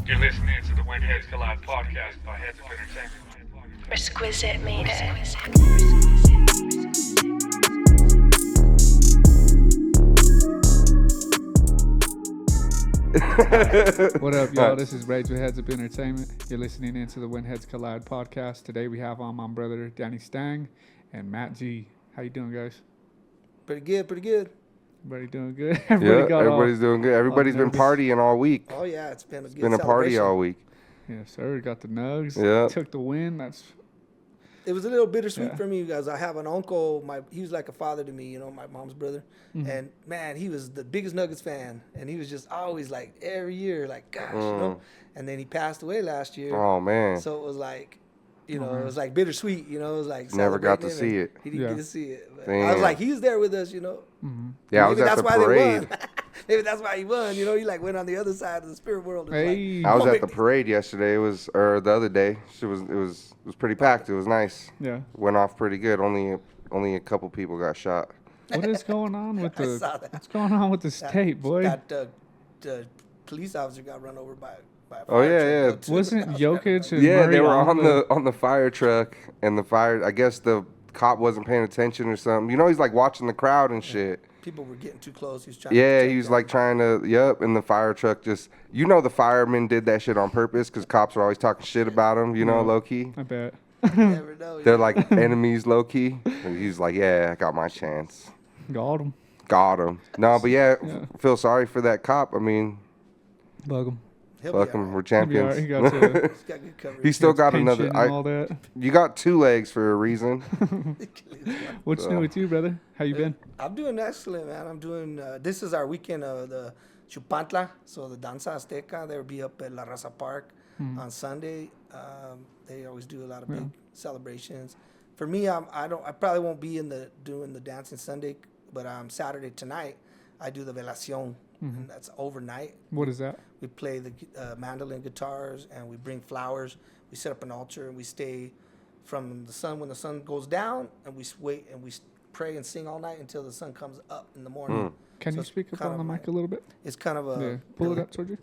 You're listening to the Headz Collide podcast by Headz Up Entertainment. Exquisite made it. What up, y'all? This is Rage with Headz Up Entertainment. You're listening into the Headz Collide podcast. Today we have on my brother Danny Stange and Matt G. How you doing, guys? Pretty good. Everybody doing good? Everybody's doing good. Everybody's been partying all week. Oh, yeah, it's been a good Been a party all week. Yes, sir. Got the nugs. Yeah. Took the win. It was a little bittersweet for me because I have an uncle. He was like a father to me, you know, my mom's brother. Mm-hmm. And, man, he was the biggest Nuggets fan. And he was just always like every year, like, gosh, you know. And then he passed away last year. Oh, man. So it was like, you know, it was like bittersweet, you know. It was like never got to see it. He didn't get to see it. But I was like, he was there with us, you know. Mm-hmm. Yeah, maybe I was at the parade. Maybe that's why he won. You know, he like went on the other side of the spirit world. Hey. I was at the parade yesterday. Or the other day. It was pretty packed. It was nice. Yeah. Went off pretty good. Only a couple people got shot. What is going on with what's going on with the state, boy? The police officer got run over by a Oh yeah. truck. Wasn't Jokic and Yeah, Murray they were on the fire truck, and the fire. I guess the cop wasn't paying attention or something. You know, he's like watching the crowd and shit. People were getting too close. He was trying. Yeah, he was like trying to. Yep, and the fire truck just. You know, the firemen did that shit on purpose because cops were always talking shit about him. You know, low key. I bet. You never know. They're like enemies, low key. And he's like, yeah, I got my chance. Got him. No, but yeah, feel sorry for that cop. I mean, Bug him. fuck him. We're champions. He got to. He's got good coverage. He still got pension another. and all that. You got two legs for a reason. What's new with you, brother? How you been? I'm doing excellent, man. I'm doing. This is our weekend of the Chupantla, so the Danza Azteca. They'll be up at La Raza Park on Sunday. They always do a lot of big celebrations. For me, I probably won't be doing the dancing Sunday, but Saturday tonight I do the velación, and that's overnight. What is that? We play the mandolin guitars, and we bring flowers. We set up an altar, and we stay from the sun when the sun goes down, and we wait and we pray and sing all night until the sun comes up in the morning. Can you speak up on the mic a little bit? It's kind of a pull it up towards you.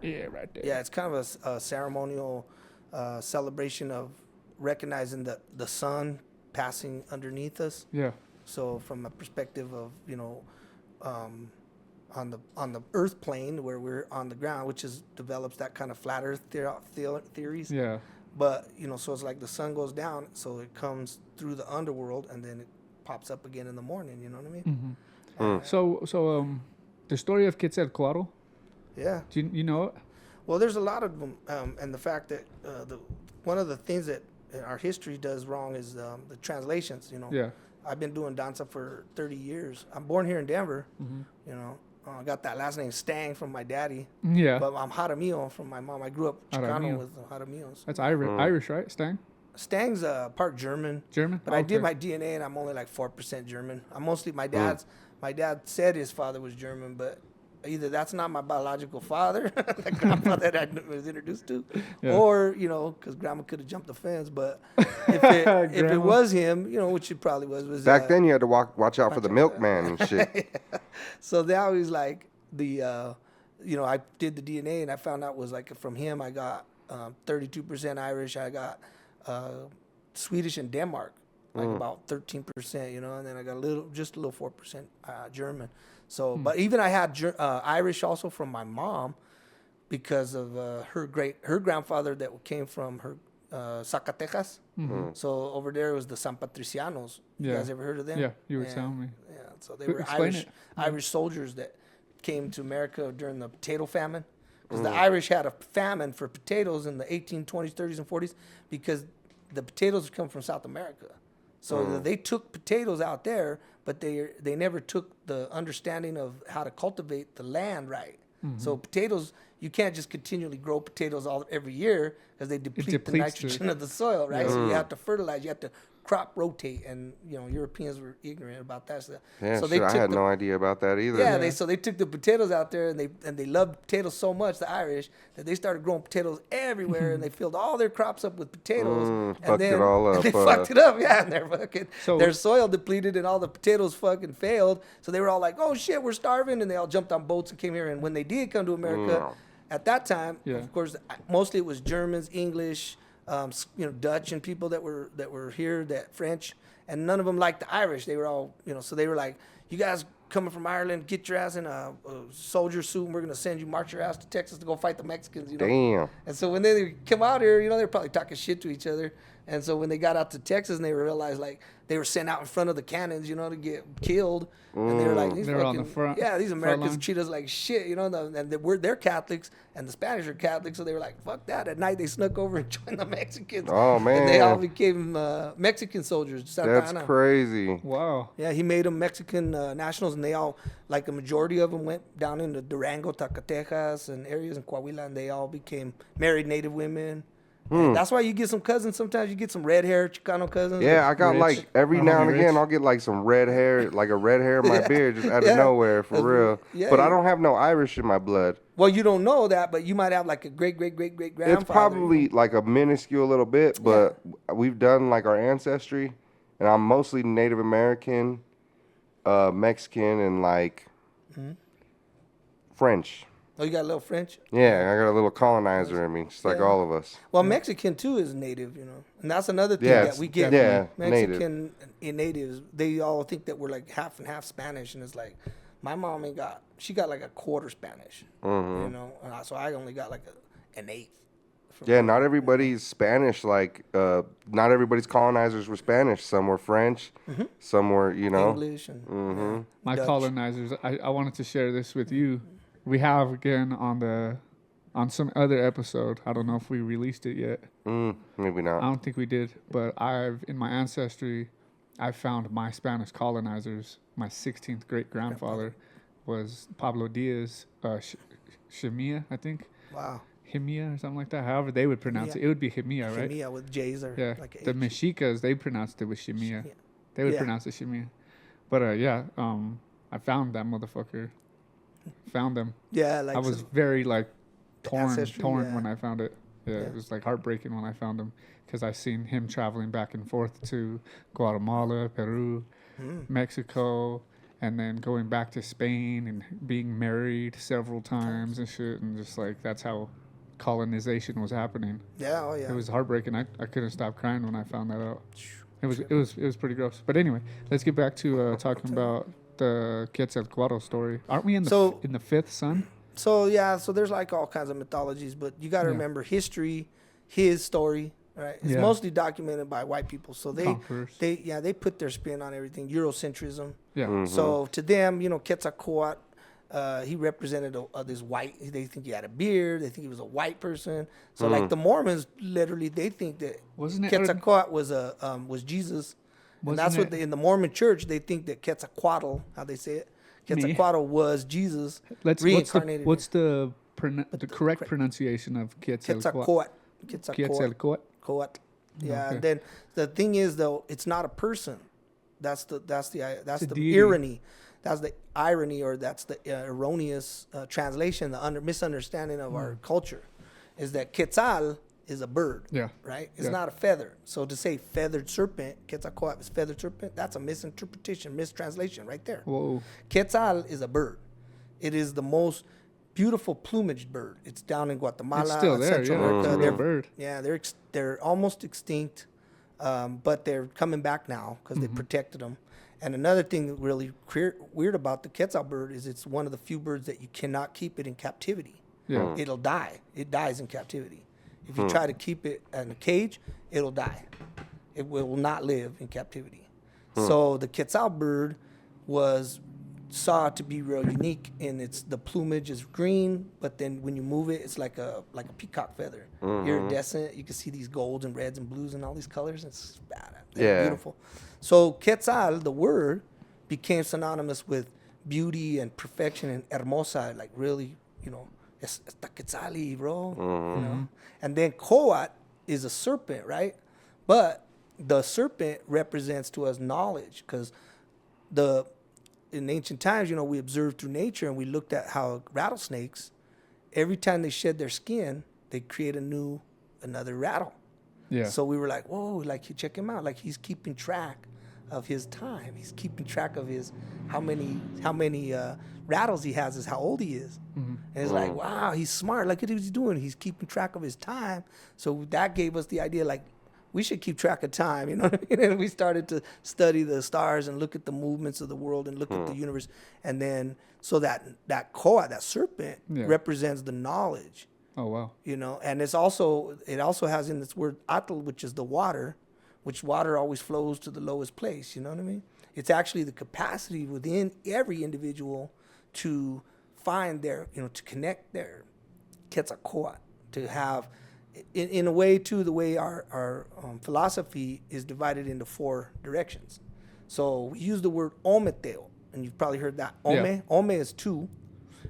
Yeah, right there. Yeah, it's kind of a ceremonial celebration of recognizing the sun passing underneath us. Yeah. So from a perspective of, you know, on the earth plane where we're on the ground, which develops that kind of flat earth theories. Yeah. But, you know, so it's like the sun goes down, so it comes through the underworld and then it pops up again in the morning, you know what I mean? So the story of Quetzalcoatl, Yeah. do you know it? Well, there's a lot of them, and the fact that one of the things that our history does wrong is the translations. You know, Yeah. I've been doing danza for 30 years. I'm born here in Denver. You know, I got that last name Stange from my daddy. Yeah. But I'm Jaramillo from my mom. I grew up Chicano Jaramillo. with Jaramillos. That's Irish, right? Stang? Stange's part German. German? But I did my DNA, and I'm only like 4% German. I'm mostly my dad said his father was German, but either that's not my biological father, the grandfather that I was introduced to, or, you know, because grandma could have jumped the fence. But if it was him, you know, which it probably was Back then, you had to watch out for the milkman and shit. So now he's like you know, I did the DNA and I found out was like from him I got 32% Irish. I got Swedish and Denmark, like about 13%, you know, and then I got just a little 4% German. So, but even I had Irish also from my mom because of her grandfather that came from her Zacatecas. So over there was the San Patricianos. You guys ever heard of them? Yeah, you were telling me. Yeah, so they were Irish soldiers that came to America during the potato famine. Because the Irish had a famine for potatoes in the 1820s, 30s, and 40s because the potatoes come from South America. So they took potatoes out there, but they never took the understanding of how to cultivate the land right. So potatoes, you can't just continually grow potatoes every year because they deplete the nitrogen of the soil, right? So you have to fertilize, you have to crop rotate, and you know Europeans were ignorant about that stuff. Yeah, so shit, I had no idea about that either. Yeah, they took the potatoes out there, and they loved potatoes so much, the Irish, that they started growing potatoes everywhere, and they filled all their crops up with potatoes. And fucked then it all up. They fucked it up, yeah, and their soil depleted, and all the potatoes fucking failed. So they were all like, "Oh shit, we're starving," and they all jumped on boats and came here. And when they did come to America, at that time, Yeah. of course, mostly it was Germans, English, Dutch, and people that were here, that French, and none of them liked the Irish. They were all, so they were like, you guys coming from Ireland, get your ass in a soldier suit, and we're gonna send you, march your ass to Texas to go fight the Mexicans. Damn. And so when they come out here, they were probably talking shit to each other. And so when they got out to Texas and they realized like they were sent out in front of the cannons, to get killed, and they were like, They were on the front. yeah, these front Americans line. treat us like shit, and they're Catholics and the Spanish are Catholics, so they were like, fuck that. At night they snuck over and joined the Mexicans. Oh, And they all man. became Mexican soldiers. Santa That's Anna. crazy. Wow. Yeah, he made them Mexican nationals, and they all, like a majority of them, went down into Durango, Zacatecas, and areas in Coahuila, and they all became married Native women. And that's why you get some cousins. Sometimes you get some red hair Chicano cousins. Yeah, I got Rich. like every Our now homie and again, Rich. I'll get like some red hair, like a red hair in my beard just out of Yeah. nowhere, for real. Yeah, But I yeah. don't have no Irish in my blood. Well, you don't know that, but you might have like a great grandfather. It's probably like a minuscule little bit, but we've done like our ancestry, and I'm mostly Native American, Mexican, and like French. Oh, you got a little French? Yeah, I got a little colonizer in me, just like Yeah. all of us. Well, Mexican too is native, And that's another thing Yeah, that we get. yeah, Mexican and natives, they all think that we're like half and half Spanish, and it's like, my mom she got like a quarter Spanish, Mm-hmm. and so I only got like an eighth. Yeah, not everybody's Spanish. Like, not everybody's colonizers were Spanish. Some were French. Some were, English and My Dutch. colonizers. I wanted to share this with you. We have again on some other episode. I don't know if we released it yet. Maybe I not. don't think we did, but in my ancestry, I found my Spanish colonizers. My 16th great grandfather was Pablo Diaz, Shemia, I think. Wow. Himia or something like that. However they would pronounce it. It would be Himia, right? Shemia with J's or Yeah. like The H. Mexicas, they pronounced it with Shemia. Shemia. They would Yeah. pronounce it Shemia. But I found that motherfucker. Found them. Yeah, like I was some- very like torn ancestry, when yeah. I found it. Yeah, Yeah. it was like heartbreaking when I found him because I seen him traveling back and forth to Guatemala, Peru, Mexico, and then going back to Spain and being married several times and shit, and just like that's how colonization was happening. Yeah, oh yeah. It was heartbreaking. I couldn't stop crying when I found that out. It was pretty gross. But anyway, let's get back to talking about the Quetzalcoatl story. Aren't we in the fifth sun? So there's like all kinds of mythologies, but you got to remember history, his story, right? It's Yeah. mostly documented by white people, so Conquerors. they put their spin on everything. Eurocentrism. Yeah. So to them, Quetzalcoatl, he represented this white. They think he had a beard. They think he was a white person. So like the Mormons, literally, they think that Wasn't it- Quetzalcoatl was Jesus, and that's what in the Mormon church they think that Quetzalcoatl, how they say it, Quetzalcoatl was Jesus reincarnated. What's the correct pronunciation of Quetzalcoatl? Quetzalcoatl. Yeah. Okay. And then the thing is, though, it's not a person. That's the deity. irony. That's the irony, or that's the erroneous translation, the misunderstanding of our culture, is that Quetzal is a bird. Yeah. Right? It's Yeah. not a feather. So to say feathered serpent, Quetzalcoatl is feathered serpent, that's a misinterpretation, mistranslation right there. Whoa. Quetzal is a bird. It is the most beautiful plumaged bird. It's down in Guatemala. It's still there, Central yeah. America. It's a real bird. Yeah, they're almost extinct, but they're coming back now because they protected them. And another thing really weird about the Quetzal bird is it's one of the few birds that you cannot keep it in captivity. Yeah. It'll die. It dies in captivity. If you try to keep it in a cage, it'll die. It will not live in captivity. So the Quetzal bird was saw to be real unique, and the plumage is green, but then when you move it, it's like a peacock feather, iridescent. You can see these golds and reds and blues and all these colors. It's beautiful. So Quetzal, the word, became synonymous with beauty and perfection and hermosa, like really, está Quetzali, bro. And then Coat is a serpent, right? But the serpent represents to us knowledge, because in ancient times, we observed through nature, and we looked at how rattlesnakes, every time they shed their skin, they create another rattle. Yeah. So we were like, whoa, like, check him out. Like, he's keeping track of his time. He's keeping track of his how many rattles he has is how old he is. And it's like, wow, he's smart. Look at what he's doing. He's keeping track of his time. So that gave us the idea, like, we should keep track of time, you know what I mean? And we started to study the stars and look at the movements of the world and look at the universe. And then, so that koa, that serpent, represents the knowledge. Oh, wow. You know, and it also has in this word atl, which is the water, which water always flows to the lowest place, you know what I mean? It's actually the capacity within every individual to find their, you know, to connect their Quetzalcoatl, to have, in a way, too, the way our philosophy is divided into 4 directions. So we use the word ometeo, and you've probably heard that. Ome is 2,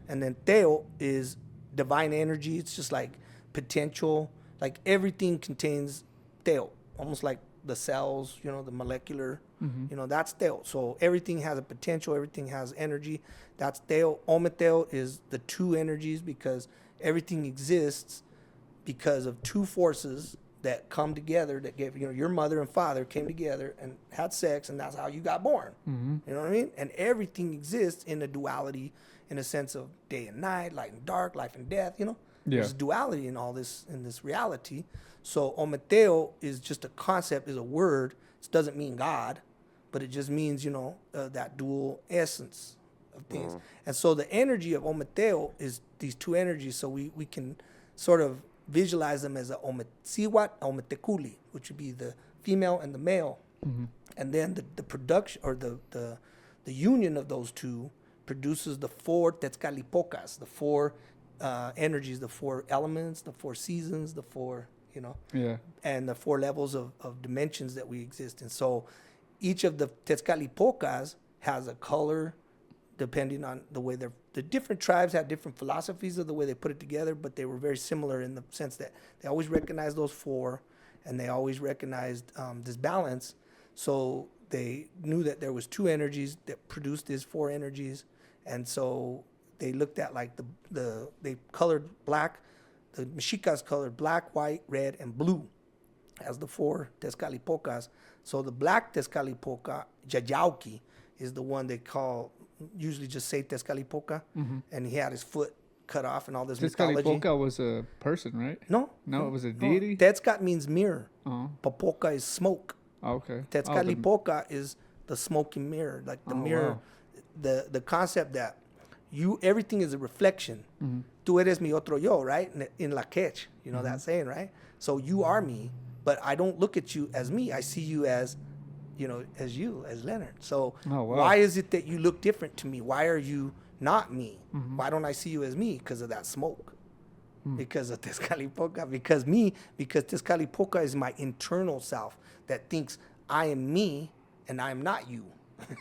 and then teo is divine energy. It's just like potential, like everything contains teo, almost like the cells, you know, the molecular, you know, that's teo. So everything has a potential, everything has energy. That's teo. Ometeo is the 2 energies, because everything exists because of 2 forces that come together, that gave, you know, your mother and father came together and had sex, and that's how you got born. You know what I mean? And everything exists in a duality, in a sense of day and night, light and dark, life and death, you know? There's duality in all this, in this reality. So ometeo is just a concept, is a word. It doesn't mean God, but it just means, you know, that dual essence of things. And so the energy of ometeo is these 2 energies, so we can sort of visualize them as a ometsiwat, ometekuli, which would be the female and the male. And then the production, or the union of those 2 produces the 4 Tezcalipocas, the 4 energies, the 4 elements, the 4 seasons, the 4, you know, and the 4 levels of dimensions that we exist in. So each of the Tezcalipocas has a color, depending on the way the different tribes had different philosophies of the way they put it together, but they were very similar in the sense that they always recognized those 4, and they always recognized this balance. So they knew that there was 2 energies that produced these 4 energies, and so they looked at like they colored black. The Mexicas colored black, white, red, and blue as the 4 Tezcalipocas. So the black Tezcalipoca, Yayauki, is the one they call, usually just say Tezcalipoca, and he had his foot cut off and all this mythology. Tezcalipoca was a person, right? No, it was a deity. Tezcat means mirror. Popoca is smoke. Okay. Tezcalipoca is the smoking mirror, like the mirror. Wow. The concept that everything is a reflection. Tú eres mi otro yo, right? In La Quech, you know that saying, right? So you are me, but I don't look at you as me. I see you as, you know, as Leonard. So why is it that you look different to me? Why are you not me? Why don't I see you as me? Because of that smoke. Because of Tezcalipoca. Because Tezcalipoca is my internal self that thinks I am me and I am not you.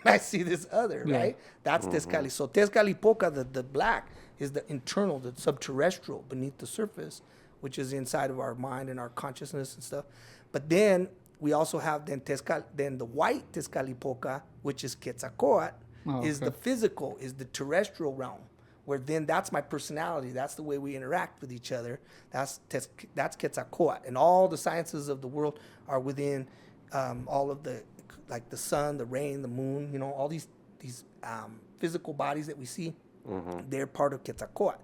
I see this other, right? That's Tezcali. So Tezcalipoca, the black, is the internal, the subterrestrial, beneath the surface, which is inside of our mind and our consciousness and stuff. But then we also have then the white Tezcalipoca, which is Quetzalcoatl, is the physical, is the terrestrial realm, where then that's my personality. That's the way we interact with each other. That's Quetzalcoatl. And all the sciences of the world are within all of the, like the sun, the rain, the moon, you know, all these physical bodies that we see, they're part of Quetzalcoatl.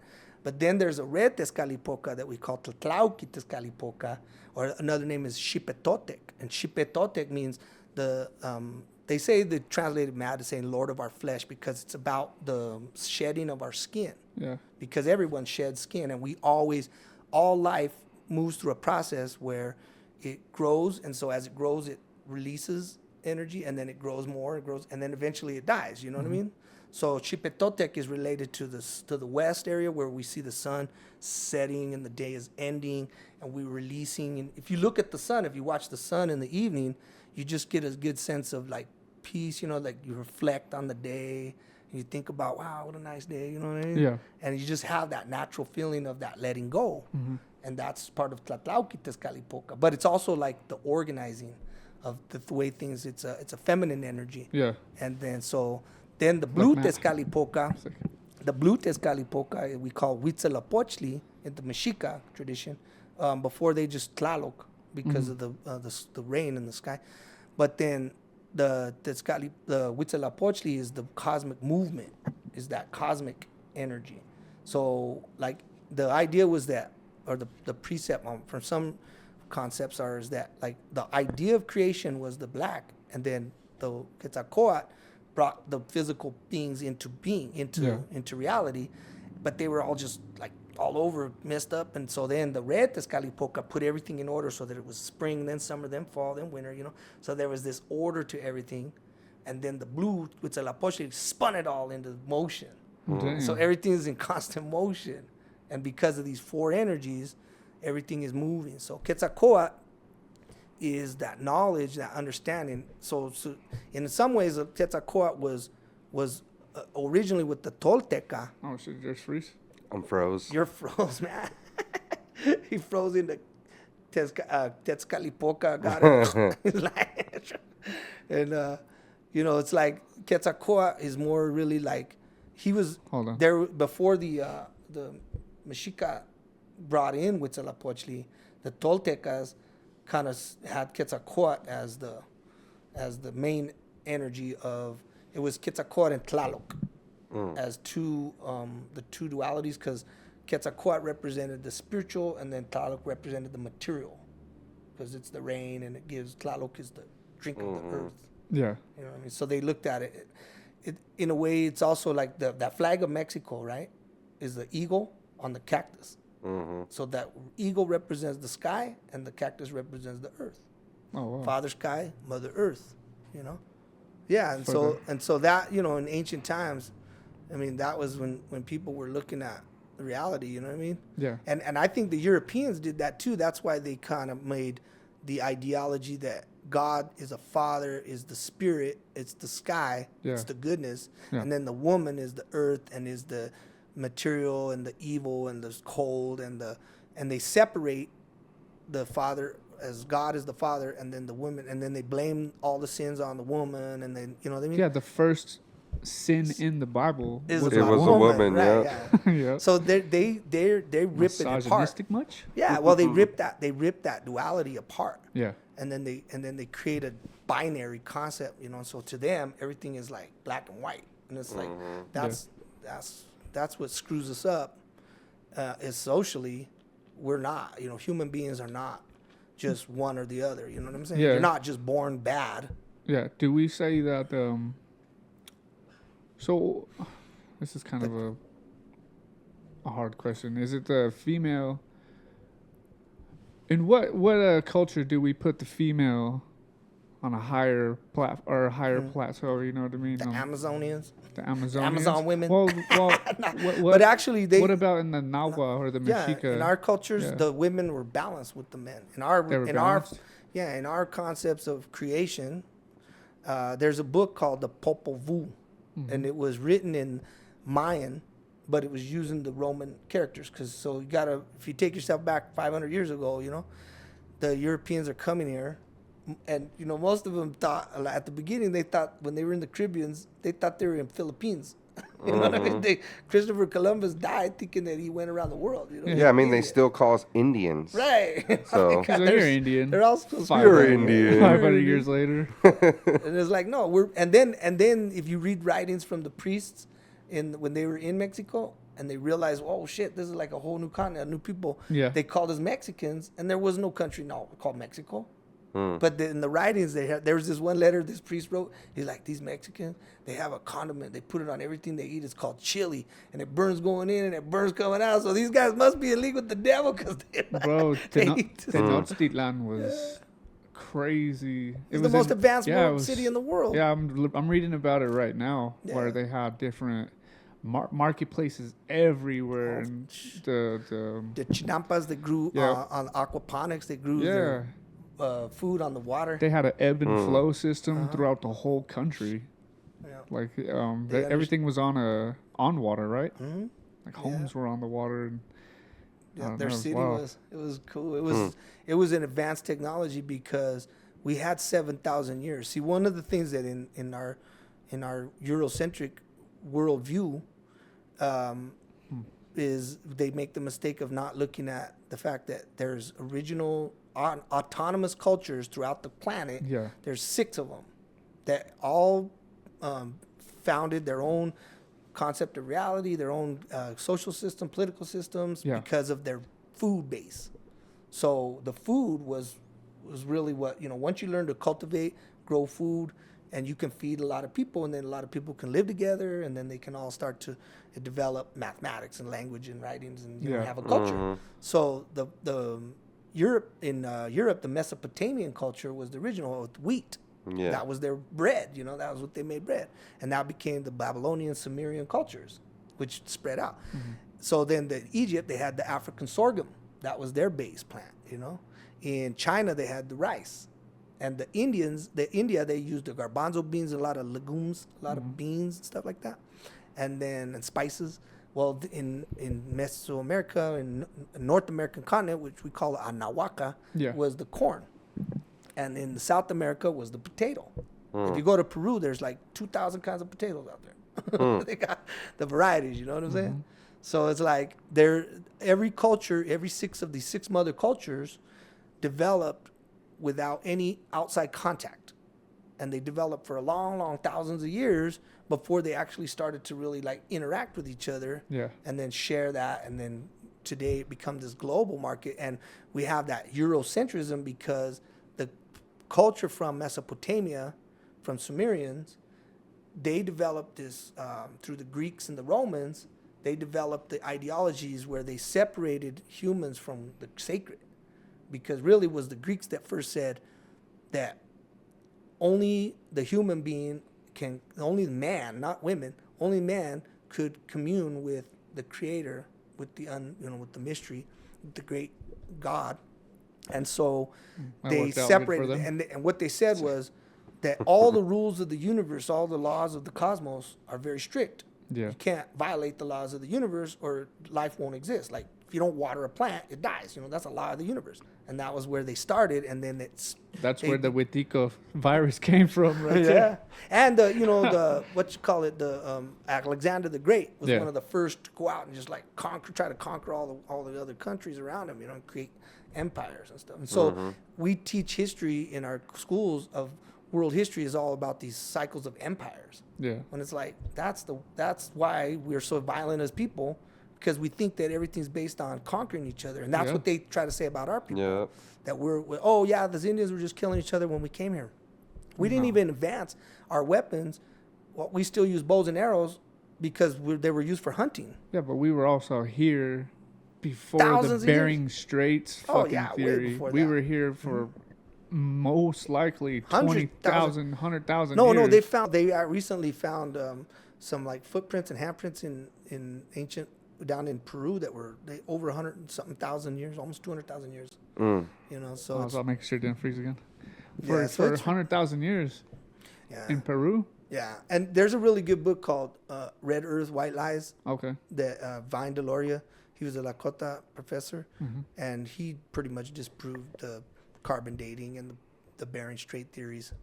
But then there's a red Tezcalipoca that we call Tlatlauqui Tezcalipoca, or another name is Xipetotec. And Xipetotec means they say they translated mad as saying Lord of our flesh, because it's about the shedding of our skin. Yeah. Because everyone sheds skin, and we always, all life moves through a process where it grows, and so as it grows, it releases energy, and then it grows more, it grows, and then eventually it dies. You know what I mean? So Xipetotec is related to the west area, where we see the sun setting and the day is ending, and we're releasing. And if you look at the sun, if you watch the sun in the evening, you just get a good sense of like peace. You know, like you reflect on the day and you think about, wow, what a nice day. You know what I mean? Yeah. And you just have that natural feeling of that letting go, and that's part of Tlatlauqui Tezcalipoca. But it's also like the organizing of the way things. It's a feminine energy. Yeah. And then the blue Tezcalipoca, we call Huitzilopochtli in the Mexica tradition, before they just Tlaloc because of the rain in the sky. But then the Huitzilopochtli is the cosmic movement, is that cosmic energy. So like the idea was that, or the precept from some concepts is that like the idea of creation was the black, and then the Quetzalcoatl brought the physical beings into being, into reality, but they were all just like all over messed up. And so then the red Tezcatlipoca put everything in order so that it was spring, then summer, then fall, then winter, So there was this order to everything. And then the blue Huitzilopochtli spun it all into motion. Damn. So everything is in constant motion. And because of these four energies, everything is moving. So Quetzalcoatl is that knowledge, that understanding. So in some ways, Quetzalcoatl was originally with the Tolteca. Oh, should you just freeze? I'm froze. You're froze, man. He froze into Tezcatlipoca. Got it. And, it's like Quetzalcoatl is more really like, he was there before the Mexica brought in Huitzilopochtli. The Toltecas kind of had Quetzalcoatl as the main energy of, it was Quetzalcoatl and Tlaloc as the two dualities, because Quetzalcoatl represented the spiritual and then Tlaloc represented the material, because it's the rain and it gives, Tlaloc is the drink of the earth. Yeah. You know what I mean? So they looked at it. In a way, it's also like that flag of Mexico, right? Is the eagle on the cactus. Mm-hmm. So that eagle represents the sky and the cactus represents the earth. Oh, wow. Father sky, mother earth, Yeah, and so that, in ancient times, I mean, that was when people were looking at the reality, you know what I mean? Yeah. And I think the Europeans did that too. That's why they kind of made the ideology that God is a father, is the spirit, it's the sky, it's the goodness, and then the woman is the earth and is the material and the evil and the cold and they separate the father as God is the father, and then the woman, and then they blame all the sins on the woman, and then, you know what I mean? Yeah, the first sin in the Bible was a woman, right, yeah. Yeah. So they rip it apart. Misogynistic much? Yeah, well, they rip that duality apart. Yeah. And then they create a binary concept, So to them, everything is like black and white, and it's like that's what screws us up. Is socially, we're not. Human beings are not just one or the other. You know what I'm saying? Yeah. You're not just born bad. Yeah. Do we say that? So, this is kind of a hard question. Is it the female? In what culture do we put the female on a higher plateau? You know what I mean? The Amazonians. The Amazonians. Amazon women. Well, but actually, what about in the Nahuatl or the Mexica? Yeah, in our cultures, the women were balanced with the men. In our concepts of creation, there's a book called the Popol Vuh, and it was written in Mayan, but it was using the Roman characters. If you take yourself back 500 years ago, the Europeans are coming here. And, most of them thought, at the beginning, they thought when they were in the Caribbean, they thought they were in Philippines. You know what I mean? Christopher Columbus died thinking that he went around the world. Yeah, I mean, they still call us Indians. Right. So, you're Indian. They're all supposed to be you're Indian. 500 years later. And it's like, no, and then if you read writings from the priests when they were in Mexico, and they realized, oh shit, this is like a whole new continent, new people. Yeah. They called us Mexicans, and there was no country called Mexico. But in the writings, there was this one letter this priest wrote. He's like, these Mexicans, they have a condiment. They put it on everything they eat. It's called chili, and it burns going in and it burns coming out. So these guys must be in league with the devil, because Tenochtitlan was crazy. It was the most advanced city in the world. Yeah, I'm reading about it right now, where they had different marketplaces everywhere, and the chinampas that grew on aquaponics. They grew their food on the water. They had an ebb and flow system throughout the whole country. Yeah. Like everything was on water, right? Mm-hmm. Like homes were on the water. And their city was cool. It was an advanced technology because we had 7,000 years. See, one of the things that in our Eurocentric worldview is they make the mistake of not looking at the fact that there's original autonomous cultures throughout the planet. Yeah. There's 6 of them that all founded their own concept of reality, their own social system, political systems, because of their food base. So the food was really what, once you learn to cultivate, grow food, and you can feed a lot of people, and then a lot of people can live together, and then they can all start to develop mathematics and language and writings and have a culture. So the Europe, the Mesopotamian culture was the original with wheat. Yeah. That was their bread, that was what they made bread. And that became the Babylonian, Sumerian cultures, which spread out. So then Egypt, they had the African sorghum. That was their base plant, In China, they had the rice. And the India, they used the garbanzo beans, a lot of legumes, a lot of beans and stuff like that. And spices. Well, in Mesoamerica, in North American continent, which we call Anahuaca, was the corn. And in South America was the potato. If you go to Peru, there's like 2,000 kinds of potatoes out there. They got the varieties, you know what I'm saying? So it's like every culture, every six of these six mother cultures developed without any outside contact. And they developed for a long, long thousands of years before they actually started to really like interact with each other and then share that. And then today it becomes this global market. And we have that Eurocentrism because the culture from Mesopotamia, from Sumerians, they developed this through the Greeks and the Romans. They developed the ideologies where they separated humans from the sacred, because really it was the Greeks that first said that only the human being only man, not women, only man could commune with the Creator, with the with the mystery, with the great God. And so they separated, and what they said was that all the rules of the universe, all the laws of the cosmos are very strict. You can't violate the laws of the universe or life won't exist. Like if you don't water a plant, it dies. That's a law of the universe. And that was where they started. And then that's where the Wetiko virus came from, right? Yeah. And Alexander the Great was one of the first to go out and just like try to conquer all the other countries around him, and create empires and stuff. And so we teach history in our schools of world history is all about these cycles of empires. Yeah. When it's like that's why we're so violent as people, because we think that everything's based on conquering each other, and that's what they try to say about our people. Yeah. That the Indians were just killing each other when we came here. We didn't even advance our weapons. Well, we still use bows and arrows because they were used for hunting. Yeah, but we were also here before the Bering Straits fucking theory. We were here for most likely 20,000, 100,000 years. No, they recently found some like footprints and handprints in ancient, down in Peru that were over 100 and something thousand years, almost 200,000 years. So I'll make sure it didn't freeze again. For 100,000 years in Peru. Yeah, and there's a really good book called Red Earth, White Lies. Okay. That Vine Deloria, he was a Lakota professor, and he pretty much disproved the carbon dating and the Bering Strait theories.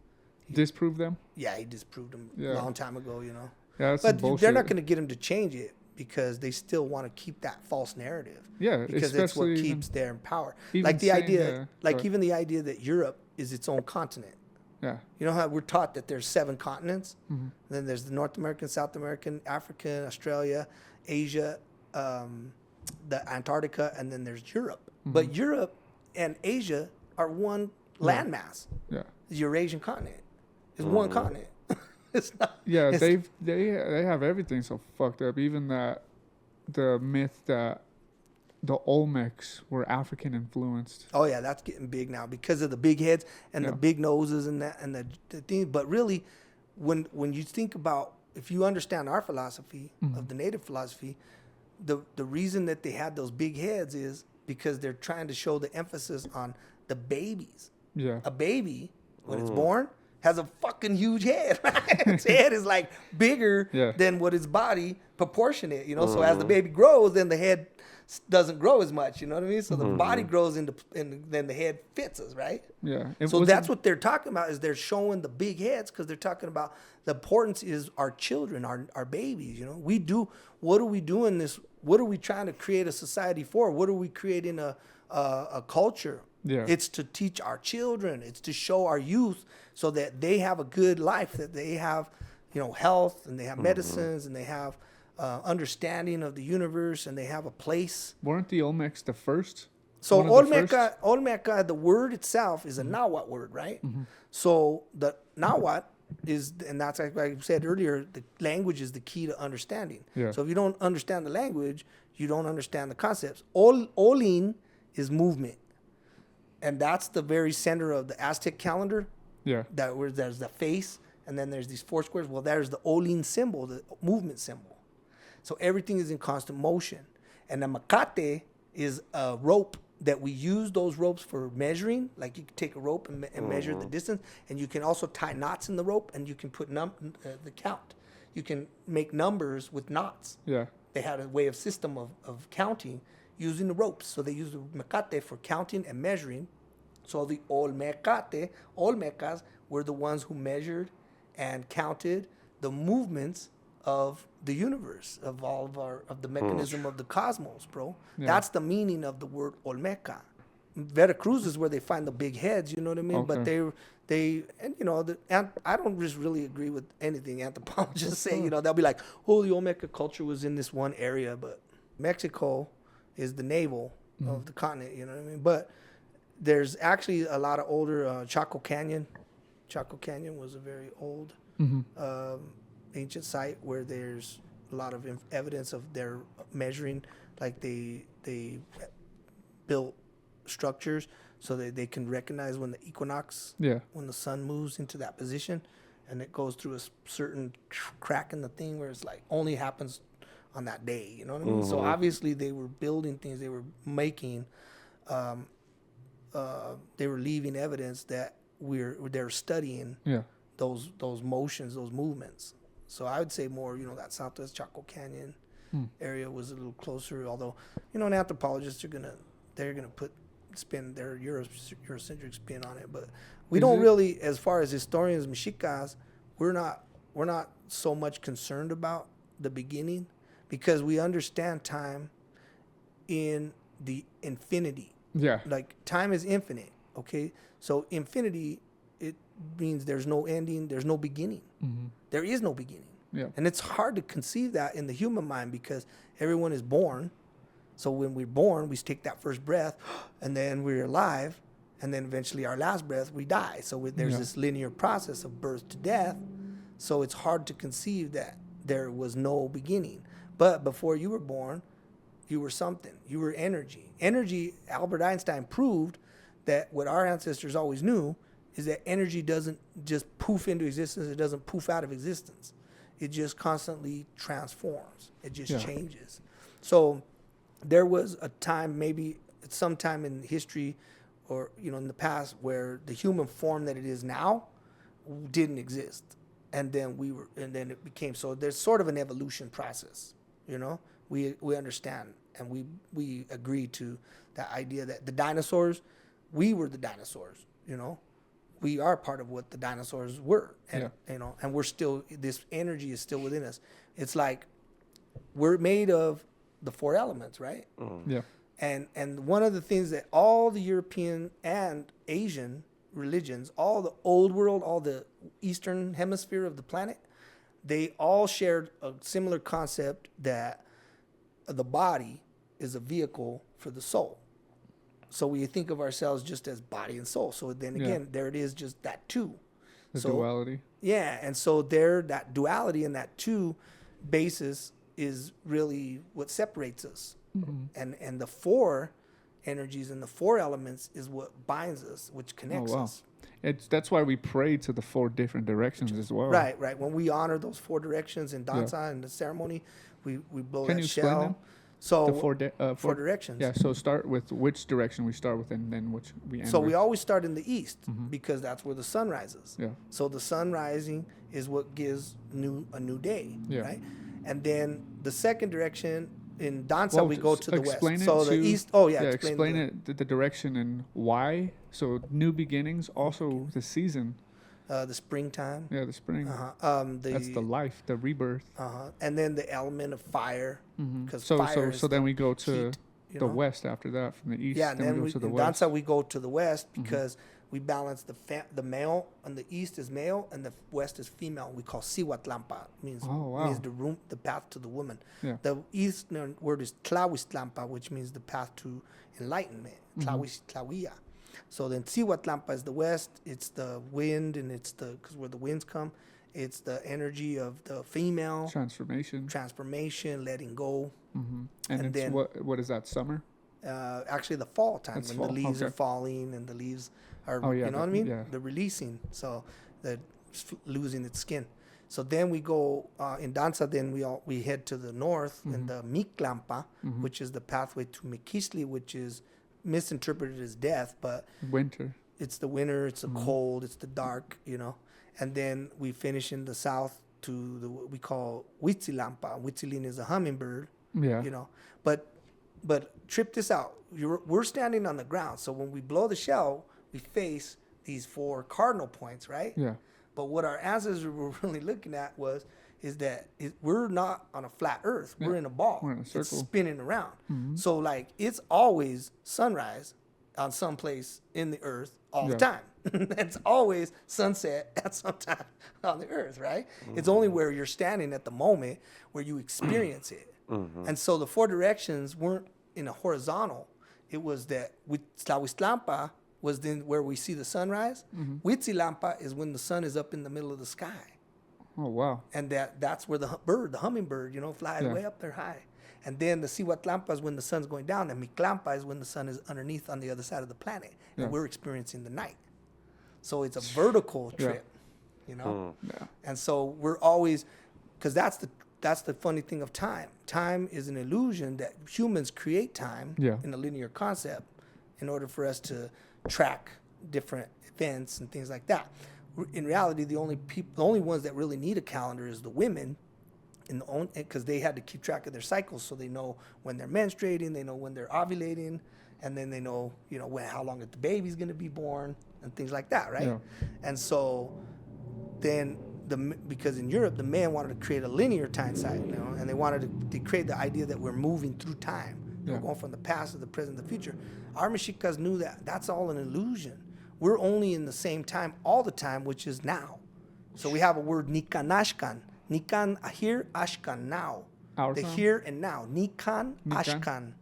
Disproved them? Yeah, he disproved them a long time ago, Yeah, that's but bullshit. They're not going to get him to change it because they still want to keep that false narrative. Yeah, because it's what keeps their power. Like the idea, even the idea that Europe is its own continent. Yeah. You know how we're taught that there's 7 continents? Then there's the North American, South American, African, Australia, Asia, the Antarctica, and then there's Europe. But Europe and Asia are one landmass. Yeah. The Eurasian continent is one continent. It's not. Yeah, they have everything so fucked up. Even the myth that the Olmecs were African influenced. Oh yeah, that's getting big now because of the big heads and the big noses and that and the thing. But really, when you think about, if you understand our philosophy of the native philosophy, the reason that they had those big heads is because they're trying to show the emphasis on the babies. Yeah. A baby, when it's born, has a fucking huge head. Right? Its head is like bigger than what its body proportionate, So as the baby grows, then the head doesn't grow as much. You know what I mean? So the body grows and then the head fits us, right? Yeah. So that's what they're talking about, is they're showing the big heads, because they're talking about the importance is our children, our babies. You know, what are we doing this? What are we trying to create a society for? What are we creating a culture? Yeah. It's to teach our children. It's to show our youth so that they have a good life, that they have, health, and they have medicines, and they have understanding of the universe, and they have a place. Weren't the Olmecs the first? So One of the first? Olmeca, the word itself is a Nahuatl word, right? So the Nahuatl is, and that's like I said earlier, the language is the key to understanding. Yeah. So if you don't understand the language, you don't understand the concepts. Olin is movement. And that's the very center of the Aztec calendar. Yeah. Where there's the face, and then there's these four squares. Well, there's the Olin symbol, the movement symbol. So everything is in constant motion. And the macate is a rope that we use those ropes for measuring. Like you can take a rope and measure the distance. And you can also tie knots in the rope, and you can put the count. You can make numbers with knots. Yeah. They had a way of system of counting using the ropes. So they used the mecate for counting and measuring. So the Olmecas were the ones who measured and counted the movements of the universe, of all of the mechanism of the cosmos, bro. Yeah. That's the meaning of the word Olmeca. Veracruz is where they find the big heads, you know what I mean? But I don't just really agree with anything anthropologists say. They'll be like, oh, the Olmeca culture was in this one area, but Mexico is the navel of the continent, you know what I mean? But there's actually a lot of older Chaco Canyon. Chaco Canyon was a very old ancient site where there's a lot of evidence of their measuring. Like they built structures so that they can recognize when the equinox, when the sun moves into that position, and it goes through a certain crack in the thing where it's like only happens on that day, you know what I mean? So obviously they were building things, they were making, they were leaving evidence that they're studying those motions, those movements. So I would say more, that Southwest Chaco Canyon area was a little closer. Although, an anthropologist they're gonna spin their Eurocentric spin on it, but we don't really, as far as historians, Mexicas, we're not so much concerned about the beginning, because we understand time in the infinity. Yeah. Like time is infinite. Okay. So infinity, it means there's no ending. There's no beginning. There is no beginning. Yeah. And it's hard to conceive that in the human mind, because everyone is born. So when we're born, we take that first breath, and then we're alive, and then eventually our last breath, we die. So there's this linear process of birth to death. So it's hard to conceive that there was no beginning. But before you were born, you were something. You were energy. Energy, Albert Einstein proved that what our ancestors always knew is that energy doesn't just poof into existence. It doesn't poof out of existence. It just constantly transforms. It just changes. So there was a time, maybe sometime in history or, in the past, where the human form that it is now didn't exist. And then it became, so there's sort of an evolution process, we understand, and we agree to that idea that the dinosaurs, we were the dinosaurs, we are part of what the dinosaurs were, and and we're still, this energy is still within us. It's like we're made of the four elements, right? Yeah. And one of the things that all the European and Asian religions, all the old world, all the eastern hemisphere of the planet, they all shared a similar concept that the body is a vehicle for the soul. So we think of ourselves just as body and soul. So then again, there it is, just that two. The duality. Yeah, and so that duality and that two basis is really what separates us. And the four energies and the four elements is what binds us, which connects us. That's why we pray to the four different directions as well. Right. When we honor those four directions in danza and the ceremony, we blow that shell. Them? So the four directions. Yeah. So start with which direction we start with, and then which we end. So with. we always start in the east because that's where the sun rises. Yeah. So the sun rising is what gives a new day. Yeah. Right. And then the second direction in Danza Well, we go to the west. explain it So the to- east. Oh yeah, explain it the direction and why. So new beginnings, also the season. The springtime. Yeah, the spring. That's the life, the rebirth. And then the element of fire. Because So fire is so then the we go to heat, you the know? west after that from the east. Yeah, and then we we, go to the in west. Danza we go to the west because we balance the male on the east is male and the west is female. We call Siwatlampa, means means the path to the woman. Yeah. The eastern word is Tlahuistlampa, which means the path to enlightenment. Tlahuia. So then Siwatlampa is the west. It's the wind and it's because where the winds come, it's the energy of the female transformation, letting go. And it's then what is that, summer? Actually the fall time That's when fall, the leaves are okay. falling and the leaves are you know what I mean? They're releasing, so they're losing its skin. So then we go in Danza. Then we head to the north in the Mictlampa, which is the pathway to Miquisli, which is misinterpreted as death, but Winter. it's the winter, it's the cold, it's the dark, you know. And then we finish in the south to the what we call Huitzilampa. Huitzilin is a hummingbird, Yeah. you know. But trip this out. We're standing on the ground, so when we blow the shell, we face these 4 cardinal points, right? Yeah. But what our ancestors were really looking at is that we're not on a flat earth. We're in a ball. We're in a It's circle. spinning around. So like it's always sunrise on some place in the earth all the time. It's always sunset at some time on the earth, right? It's only where you're standing at the moment where you experience it. And so the 4 directions weren't in a horizontal. It was that Tlahuistlampa was then where we see the sunrise. Huitzilampa is when the sun is up in the middle of the sky. Oh wow. And that's where the hummingbird, you know, flies way up there high. And then the Siwatlampa is when the sun's going down, and Mictlampa is when the sun is underneath on the other side of the planet, and we're experiencing the night. So it's a vertical trip, you know. And so we're always, because that's the funny thing of time. Time is an illusion that humans create time in a linear concept in order for us to track different events and things like that. In reality, the only ones that really need a calendar is the women, because they had to keep track of their cycles, so they know when they're menstruating, they know when they're ovulating, and then they know, you know, how long the baby's going to be born and things like that, right? Yeah. And so then because in Europe the man wanted to create a linear time cycle, you know, and they wanted to create the idea that we're moving through time. We're going from the past to the present, to the future. Our Mexicas knew that that's all an illusion. We're only in the same time all the time, which is now. So we have a word nikanashkan. Nikan here, ashkan now. The here and now. Nikan, ashkan.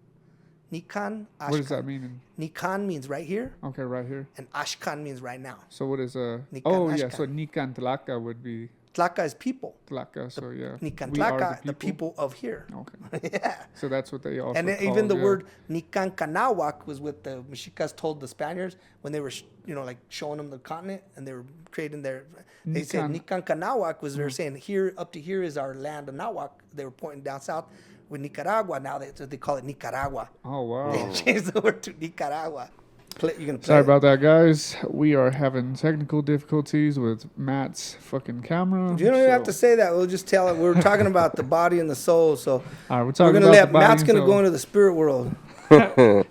Nikan, ashkan. What does that mean? Nikan means right here. Okay, right here. And ashkan means right now. So what is Nikan, yeah, ashkan. so Nikan Tlaka would be Tlaka is people. Tlaka, so yeah. Nikan We are Tlaka, the people of here. Okay. Yeah. So that's what they also And then call, even the word Nikan Kanawak was what the Mexicas told the Spaniards when they were, like showing them the continent and they were creating they said Nikan Kanawak was they're saying here, up to here is our land of Nahuatl. They were pointing down south with Nicaragua. Now they call it Nicaragua. Oh, wow. They changed the word to Nicaragua. Sorry about that, guys. We are having technical difficulties with Matt's fucking camera. You don't even have to say that. We'll just tell it. We're talking about the body and the soul. So all right, we're going to let Matt's going to go into the spirit world.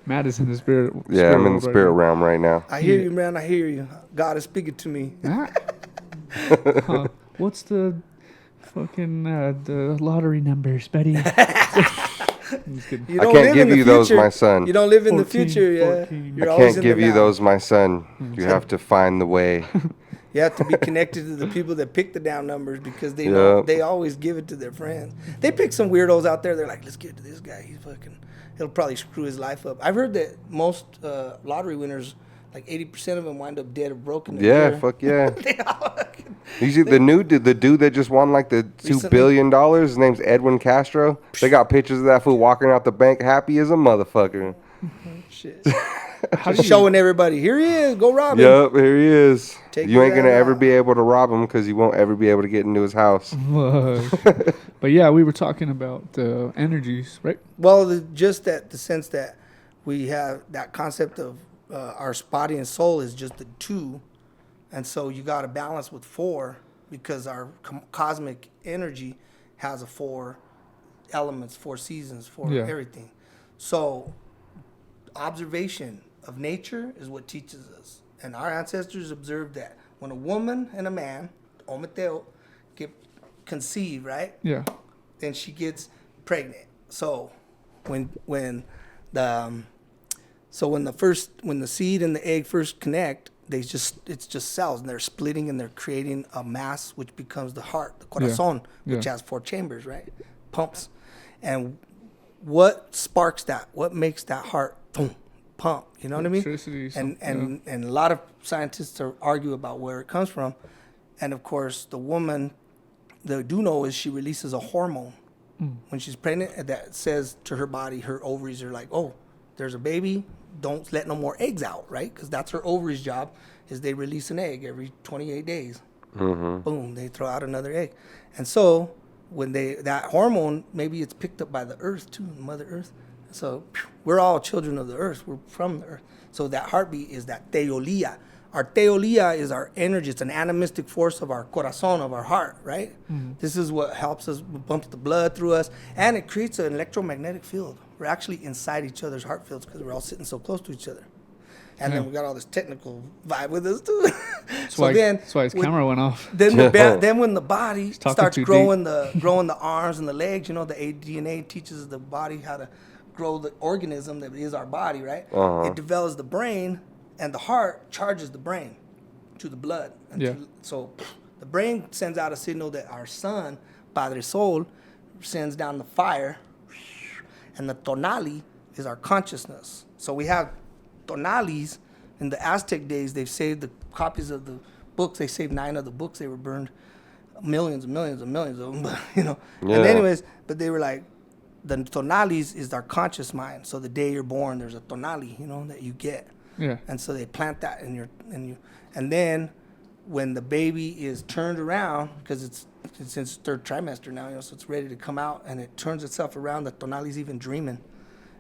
Matt is in the spirit. Yeah, I'm in the spirit realm right now. I hear you, man. I hear you. God is speaking to me. What's the fucking the lottery numbers, buddy? I can't give you those, my son. You don't live in the future, yeah. I can't give you those, my son. You have to find the way. You have to be connected to the people that pick the down numbers because they know they always give it to their friends. They pick some weirdos out there. They're like, let's give it to this guy. He'll probably screw his life up. I've heard that most lottery winners, like 80% of them wind up dead or broken. Yeah, fuck yeah. Usually the dude that just won like the $2 billion, his name's Edwin Castro. They got pictures of that fool walking out the bank happy as a motherfucker. Shit. Just showing everybody, here he is, go rob him. Yep, here he is. You ain't gonna ever out. be able to rob him because you won't ever be able to get into his house. But yeah, we were talking about the energies, right? Well, the sense that we have that concept of our body and soul is just the 2, and so you got to balance with 4 because our cosmic energy has a 4 elements, 4 seasons, for Yeah. everything. So observation of nature is what teaches us. And our ancestors observed that when a woman and a man, Olmecs, get conceived, right? Yeah. Then she gets pregnant. So when the seed and the egg first connect, it's just cells, and they're splitting and they're creating a mass which becomes the heart, the corazón, which Yeah. has 4 chambers, right? Pumps. And what sparks that? What makes that heart boom, pump? You know what I mean? Electricity, And a lot of scientists argue about where it comes from. And of course, the woman, the do know is she releases a hormone when she's pregnant that says to her body, her ovaries are like, oh, there's a baby, don't let no more eggs out, right? Because that's her ovaries' job, is they release an egg every 28 days. Boom, they throw out another egg. And so when that hormone, maybe it's picked up by the earth too, Mother Earth. So we're all children of the earth. We're from the earth. So that heartbeat is that teolia. Our teolia is our energy. It's an animistic force of our corazón, of our heart, right? This is what helps us, pumps the blood through us, and it creates an electromagnetic field. We're actually inside each other's heart fields because we're all sitting so close to each other. And then we got all this technical vibe with us too. That's why his camera went off. Then then when the body starts growing the arms and the legs, you know, the DNA teaches the body how to grow the organism that is our body, right? It develops the brain, and the heart charges the brain to the blood. And so the brain sends out a signal that our son, Padre Sol, sends down the fire, and the tonali is our consciousness. So we have tonalis. In the Aztec days, they've saved the copies of the books. They saved 9 of the books. They were burned, millions and millions and millions of them. But, you know, and anyways, but they were like, the tonalis is our conscious mind. So the day you're born, there's a tonali, you know, that you get. Yeah. And so they plant that and then when the baby is turned around, because it's in its 3rd trimester now, you know, so it's ready to come out, and it turns itself around. The tonali's even dreaming,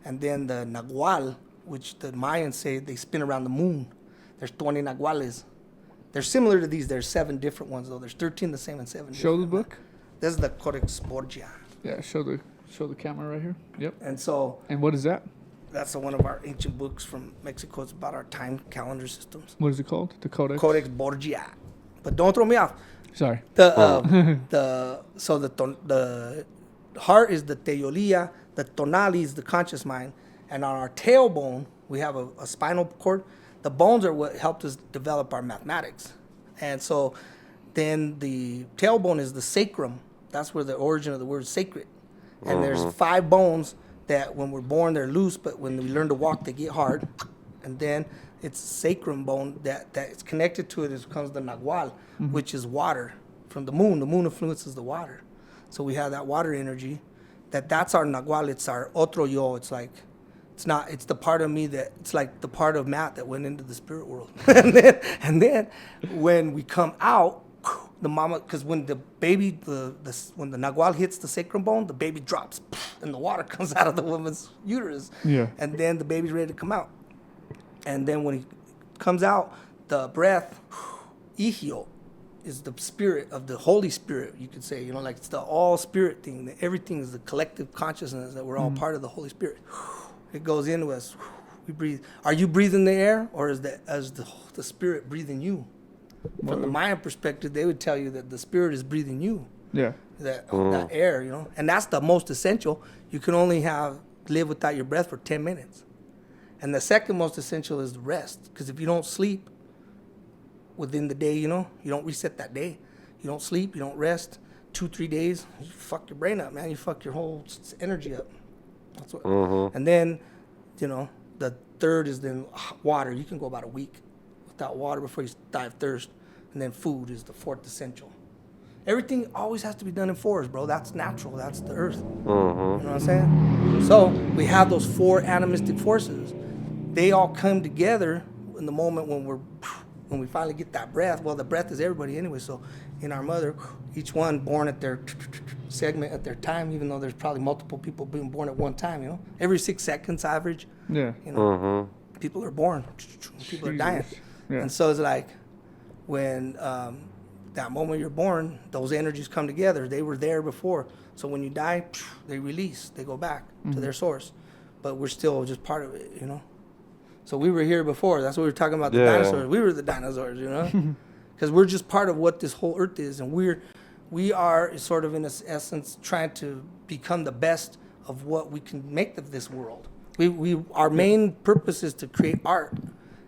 and then the Nahuatl, which the Mayans say they spin around the moon. There's 20 Nahuatls. They're similar to these. There's 7 different ones though. There's 13 the same and 7. Show the book. This is the Codex Borgia. Yeah. Show the camera right here. Yep. And so. And what is that? That's one of our ancient books from Mexico. It's about our time calendar systems. What is it called? The Codex? Codex Borgia. But don't throw me off. Sorry. The heart is the teolia, the tonali is the conscious mind, and on our tailbone we have a spinal cord. The bones are what helped us develop our mathematics, and so then the tailbone is the sacrum. That's where the origin of the word sacred. And there's 5 bones that when we're born they're loose, but when we learn to walk they get hard. And then it's sacrum bone that is connected to it comes the Nahuatl, which is water from the moon. The moon influences the water. So we have that water energy. That's our Nahuatl. It's our otro yo. It's like, it's the part of me it's like the part of Matt that went into the spirit world. and then when we come out, the mama, because when the baby, when the Nahuatl hits the sacrum bone, the baby drops, and the water comes out of the woman's uterus. Yeah. And then the baby's ready to come out. And then when he comes out, the breath, ihio, is the spirit of the Holy Spirit, you could say. You know, like it's the all spirit thing. Everything is the collective consciousness that we're all part of the Holy Spirit. It goes into us. We breathe. Are you breathing the air, or is the spirit breathing you? From the Mayan perspective, they would tell you that the spirit is breathing you. Yeah. That air, you know, and that's the most essential. You can only live without your breath for 10 minutes. And the second most essential is the rest, because if you don't sleep within the day, you know, you don't reset that day. You don't sleep, you don't rest. 2-3 days, you fuck your brain up, man. You fuck your whole energy up. That's what. And then, you know, the third is then water. You can go about a week without water before you die of thirst. And then food is the 4th essential. Everything always has to be done in 4s, bro. That's natural. That's the earth. You know what I'm saying? So we have those 4 animistic forces. They all come together in the moment when we finally get that breath. Well, the breath is everybody anyway. So in our mother, each one born at their segment at their time, even though there's probably multiple people being born at one time, you know? Every 6 seconds average. Yeah. You know, people are born. People are dying. Yeah. And so it's like when that moment you're born, those energies come together. They were there before. So when you die, they release. They go back to their source. But we're still just part of it, you know? So we were here before. That's what we were talking about, the dinosaurs. We were the dinosaurs, you know? Because we're just part of what this whole earth is. And we are sort of, in essence, trying to become the best of what we can make of this world. Our main purpose is to create art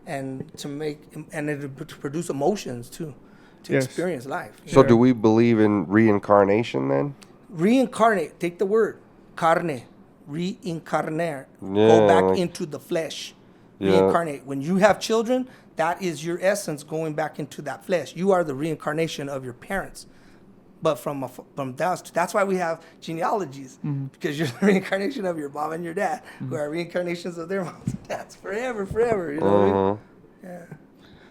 and to produce emotions, too, to experience life. So do we believe in reincarnation then? Reincarnate. Take the word. Carne. Reincarnate. Go back into the flesh. Reincarnate. When you have children, that is your essence going back into that flesh. You are the reincarnation of your parents. But from that's why we have genealogies, because you're the reincarnation of your mom and your dad, who are reincarnations of their moms and dads forever, you know what I mean? Yeah.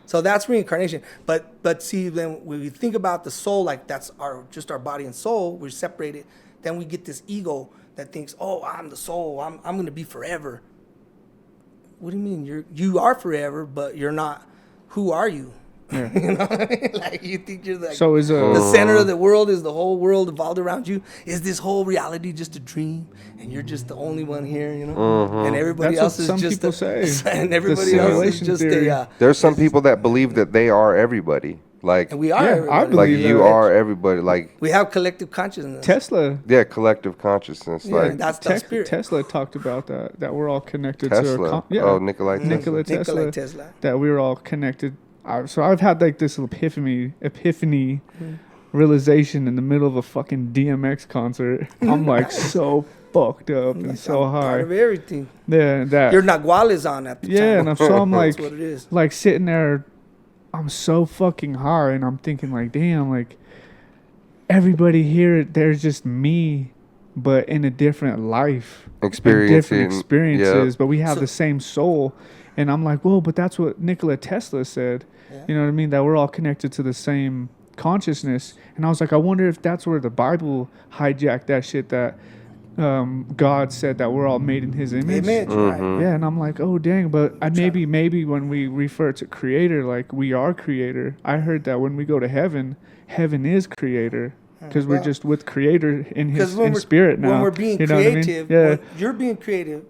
So that's reincarnation. But see, then when we think about the soul, like that's just our body and soul, we're separated. Then we get this ego that thinks, oh, I'm the soul, I'm going to be forever. What do you mean? You are forever, but you're not. Who are you? Yeah. You know what I mean? Like, you think you're like, so is the center of the world, is the whole world evolved around you? Is this whole reality just a dream, and you're just the only one here, you know? And everybody else is just and everybody else is just a there's some people that believe that they are everybody. Like, and we are everybody. Like you are everybody. Like, we have collective consciousness. Tesla. Yeah, collective consciousness. Yeah, like that's the spirit. Tesla talked about that we're all connected Tesla. Nikola Tesla. Tesla. That we're all connected. So I've had like this epiphany realization in the middle of a fucking DMX concert. I'm like so fucked up and so high. Part of everything. Yeah, that your Nahuatl is on at the time. And so I'm like, that's what it is. Like sitting there, I'm so fucking high, and I'm thinking like, damn, like everybody here, there's just me, but in a different life, different experiences, but we have the same soul. And I'm like, whoa, but that's what Nikola Tesla said. Yeah. You know what I mean? That we're all connected to the same consciousness. And I was like, I wonder if that's where the Bible hijacked that shit, that God said that we're all made in his image. Right. Yeah, and I'm like, oh, dang. But maybe when we refer to creator, like we are creator. I heard that when we go to heaven, heaven is creator. Because we're just with creator in spirit now. When we're being creative, when you're being creative,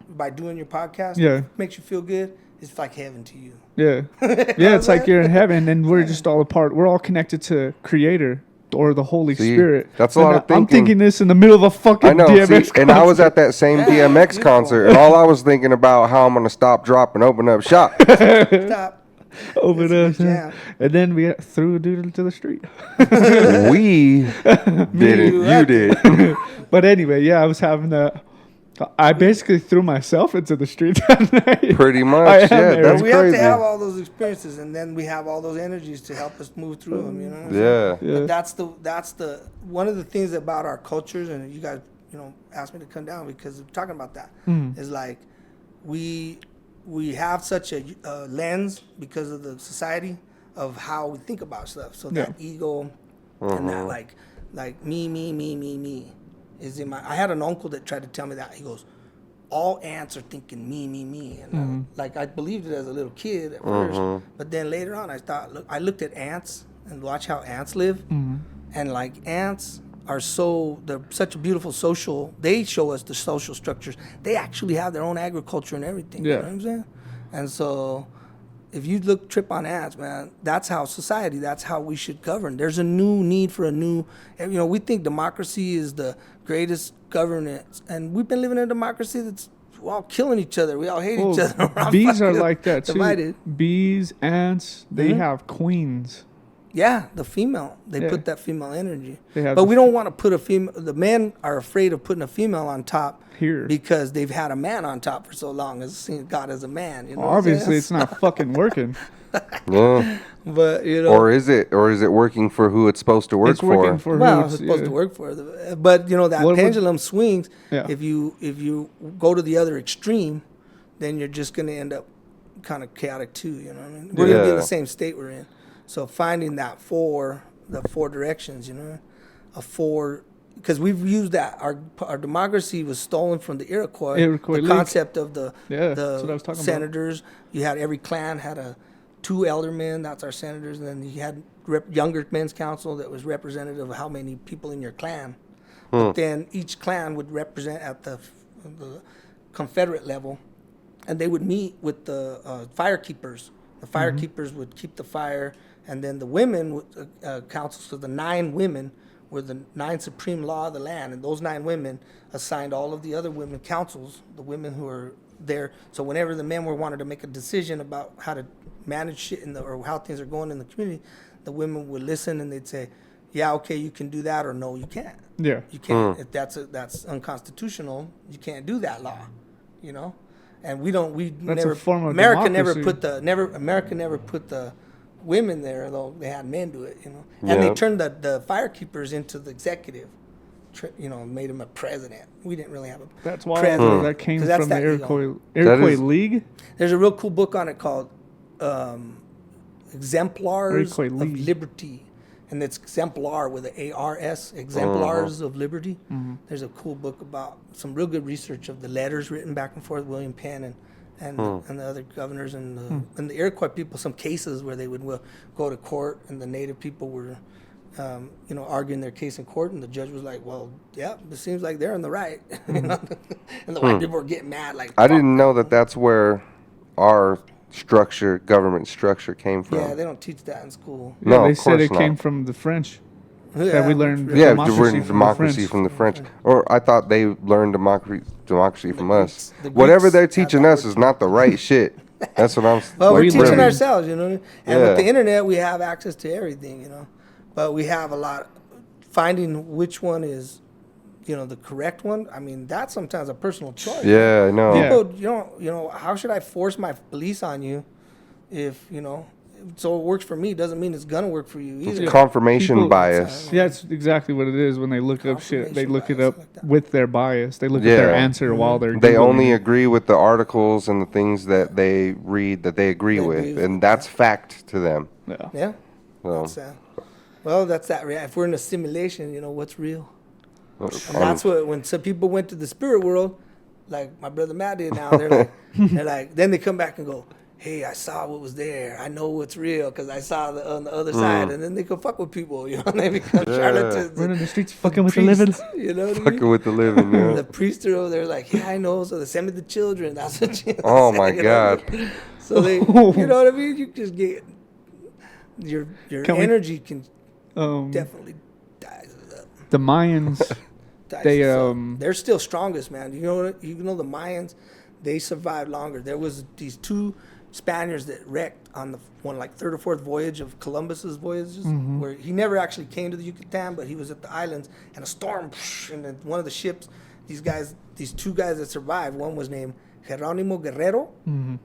by doing your podcast, makes you feel good, it's like heaven to you. Yeah. Yeah, it's like you're in heaven, and we're just all apart. We're all connected to Creator or the Holy Spirit. That's a lot of thinking. I'm thinking this in the middle of a fucking DMX concert. And I was at that same DMX concert, and all I was thinking about how I'm going to stop, drop, and open up shop. Stop. Open up. And then we threw a dude into the street. We didn't. You did. But anyway, I was having that. I basically threw myself into the street that night. Pretty much, that's we crazy. have to have all those experiences, and then we have all those energies to help us move through them. You know. But that's the one of the things about our cultures, and you guys, asked me to come down because we're talking about that. Is like we have such a lens because of the society of how we think about stuff. So that ego and that like me. I had an uncle that tried to tell me that. He goes, all ants are thinking me. And I believed it as a little kid at first. But then later on, I looked at ants and watch how ants live. And like ants are they're such a beautiful social, they show us the social structures. They actually have their own agriculture and everything. You know what I'm saying? And so if you trip on ants, man, that's how society, that's how we should govern. There's a new need for we think democracy is the greatest governance. And we've been living in a democracy that's all killing each other. We all hate each other. Bees are like that too. Divided. Bees, ants, they have queens. Yeah, the female. They put that female energy. But we don't want to put a female. The men are afraid of putting a female on top here because they've had a man on top for so long as seeing God as a man. You know obviously, it's not fucking working. Yeah. But or is it working for who it's supposed to work for? It's supposed to work for. But that pendulum swings. Yeah. If you go to the other extreme, then you're just going to end up kind of chaotic too. You know what I mean? We're going to be in the same state we're in. So finding the four directions, because we've used that. Our democracy was stolen from the Iroquois the concept of the senators. You had every clan had a 2 eldermen, that's our senators, and then you had younger men's council that was representative of how many people in your clan. But then each clan would represent at the Confederate level, and they would meet with the fire keepers. The fire keepers would keep the fire, and then the women council. So the 9 women were the 9 supreme law of the land, and those 9 women assigned all of the other women councils, the women who are there. So whenever the men wanted to make a decision about how to manage shit or how things are going in the community, the women would listen and they'd say, "Yeah, okay, you can do that," or "No, you can't." Yeah. You can't. If that's unconstitutional, you can't do that law, you know. And we That's never. a form of America democracy. America never put the women there, though they had men do it, you know. And they turned the fire keepers into the executive, you know, made him a president. We didn't really have a That's why president. that came 'Cause that's from the that ego. Iroquois League. There's a real cool book on it called Exemplars Iroquois of League. Liberty. And it's exemplar with an ARS, exemplars of liberty. There's a cool book about some real good research of the letters written back and forth, William Penn and the other governors and the Iroquois people, some cases where they would go to court and the native people were, you know, arguing their case in court, and the judge was like, "Well, yeah, it seems like they're in the right," you know? And the white people were getting mad, like, I didn't know that that's where our government structure came from. Yeah, they don't teach that in school. Yeah, No, they of said it course came not. from the French. Yeah, That we learned Yeah, democracy democracy from the French. from the French. Or I thought they learned democracy from us. the Whatever Greeks they're had teaching that us word is not the right shit. That's what I'm. Well, we're We teaching learn. ourselves, you know. And with the Yeah. internet, we have access to everything, you know. But we have a lot. Finding which one is, you know, the correct one. I mean, that's sometimes a personal choice. Yeah, I know. Yeah. People, you know, how should I force my beliefs on you, if you know, so it works for me doesn't mean it's gonna work for you either. It's confirmation People- bias. Yeah, it's exactly what it is when they look up shit. They Confirmation look it bias, up like that. with their bias. They look at their Yeah. answer while they're They Googling only it. agree with the articles and the things that they read that they agree They agree with, with, and that's fact to them. Yeah. Yeah. So, That's, well, that's that. If we're in a simulation, you know, what's real? And I'm- that's what when some people went to the spirit world, like my brother Matt did now, they're like, then they come back and go, "Hey, I saw what was there. I know what's real because I saw on the other side." And then they can fuck with people, you know, and they become charlatans. Running and the streets, fucking with the living. priests, you know what I mean? fucking with the living, yeah. The priests are over there like, "Yeah, I know." So they send me the children. That's what you know. Oh my you know what I God. mean? So they, you know what I mean? You just get your Can we- energy can Um, definitely dies up. the Mayans, Dies they us up. They're still strongest, man. You know the Mayans, they survived longer. There was these 2 Spaniards that wrecked on the one like 3rd or 4th voyage of Columbus's voyages, where he never actually came to the Yucatan, but he was at the islands, and a storm, and then one of the ships, these 2 guys that survived, one was named Geronimo Guerrero,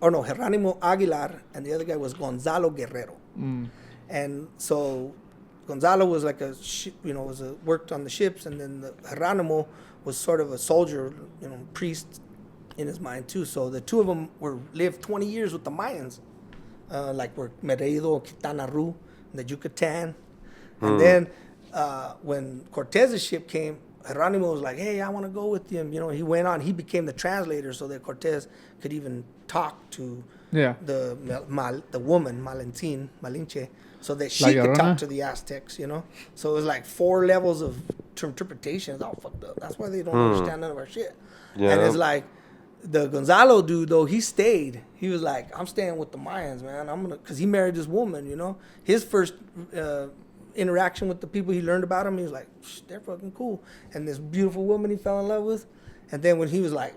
or no, Geronimo Aguilar, and the other guy was Gonzalo Guerrero. And so Gonzalo was like worked on the ships, and then the Geronimo was sort of a soldier, you know, priest in his mind too. So the 2 of them lived 20 years with the Mayans, like were Merido, Quintana Roo, the Yucatan. And then when Cortez's ship came, Geronimo was like, "Hey, I want to go with him." You know, he went on. He became the translator so that Cortez could even talk to the woman, Malinche, so that she could talk to the Aztecs, you know? So it was like 4 levels of interpretation. It's all fucked up. That's why they don't understand none of our shit. Yeah. And it's like, the Gonzalo dude, though, he stayed. He was like, "I'm staying with the Mayans, man. Because he married this woman, you know? His first interaction with the people he learned about him, he was like, they're fucking cool. And this beautiful woman he fell in love with. And then when he was like,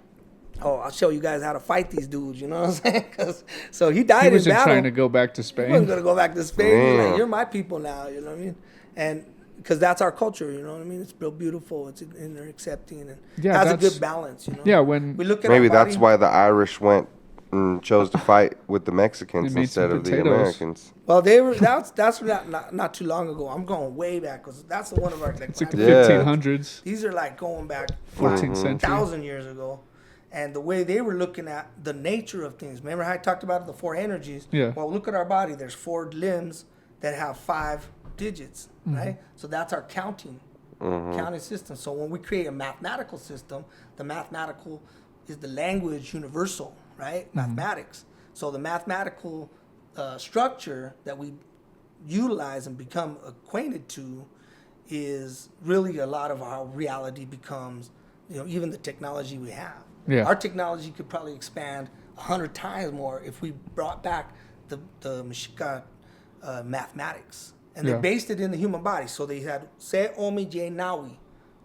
"Oh, I'll show you guys how to fight these dudes," you know what I'm saying? So he died he in wasn't battle. trying to go back to He wasn't Spain. gonna go back to Spain. He was like, "You're my people now," you know what I mean? And because that's our culture, you know what I mean? It's real beautiful. It's and they're accepting and Yeah, has a that's- good balance, you know. Yeah, when We look at Maybe our that's body. why the Irish went and chose to fight with the Mexicans They made some instead of the potatoes. Americans. Well, they were. That's not too long ago. I'm going way back because that's the one of our. Like, it's like the Yeah. 1500s, These are like going back 14th century. 1,000 years ago. And the way they were looking at the nature of things. Remember how I talked about the 4 energies? Yeah. Well, look at our body. There's 4 limbs that have 5 digits, right? So that's our counting system. So when we create a mathematical system, the mathematical is the language universal, right? Mathematics. So the mathematical structure that we utilize and become acquainted to is really a lot of our reality becomes, even the technology we have. Yeah. Our technology could probably expand 100 times more if we brought back the Mexica mathematics. And they based it in the human body. So they had Se Omi Je Nawi.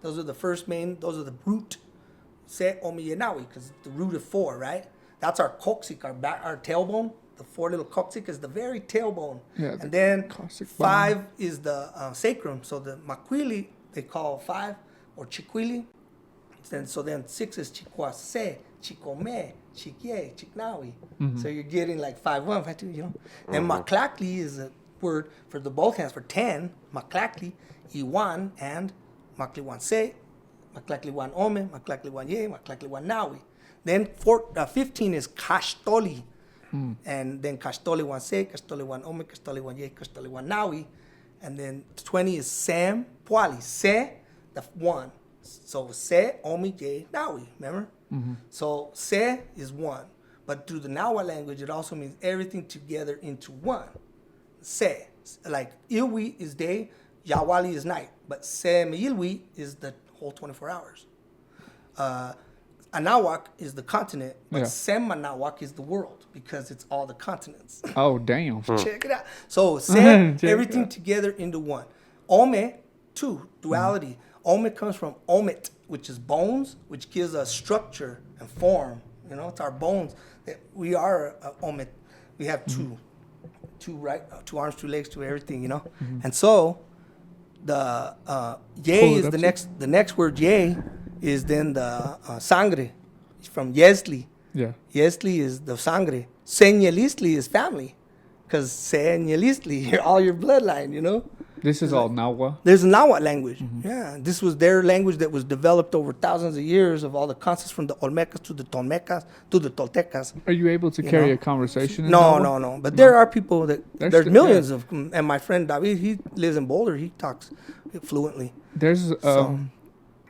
Those are the those are the root. Se Omi Je Nawi, because the root of 4, right? That's our coccyx, our tailbone. The 4 little coccyx is the very tailbone. Yeah, and then coccyx 5 bone. is the sacrum. So the maquili, they call 5, or chiquili. Then 6 is chiquase, chicome, chique, chiknawi. So you're getting like 5, 1, 5, 2, And maklakli is a word for the both hands for 10. Maklakli, iwan, and makliwan se, maklakliwan ome, maklakliwan ye, maklakliwan nawi. Then 15 is kashtoli. And then kashtoli wan se, kashtoli wan ome, kashtoli wan ye, kashtoli wan nawi. And then 20 is sam puali, se, the 1. So se, omi, ye, nawi, remember? So se is 1. But through the Nahuatl language, it also means everything together into one. Se, like ilwi is day, yawali is night. But se meilwi is the whole 24 hours. Anahuac is the continent, but Sem Anahuac is the world because it's all the continents. Oh, damn. Check it out. So Se, everything together into one. Ome, 2, duality. Ome comes from omet, which is bones, which gives us structure and form. It's our bones. We are omet. We have two arms, 2 legs, 2 everything. And so the ye is the next word. Ye is then the sangre from Yesli. Yeah. Yesli is the sangre. Señalisli is family, because Señalisli, all your bloodline. This is all Nahuatl. There's a Nahuatl language. Yeah, this was their language that was developed over thousands of years of all the concepts from the Olmecs to the Tolmecas to the Toltecas. Are you able to carry a conversation? In No. Nahuatl? But there are people there's millions yeah. of, and my friend David, he lives in Boulder. He talks fluently. There's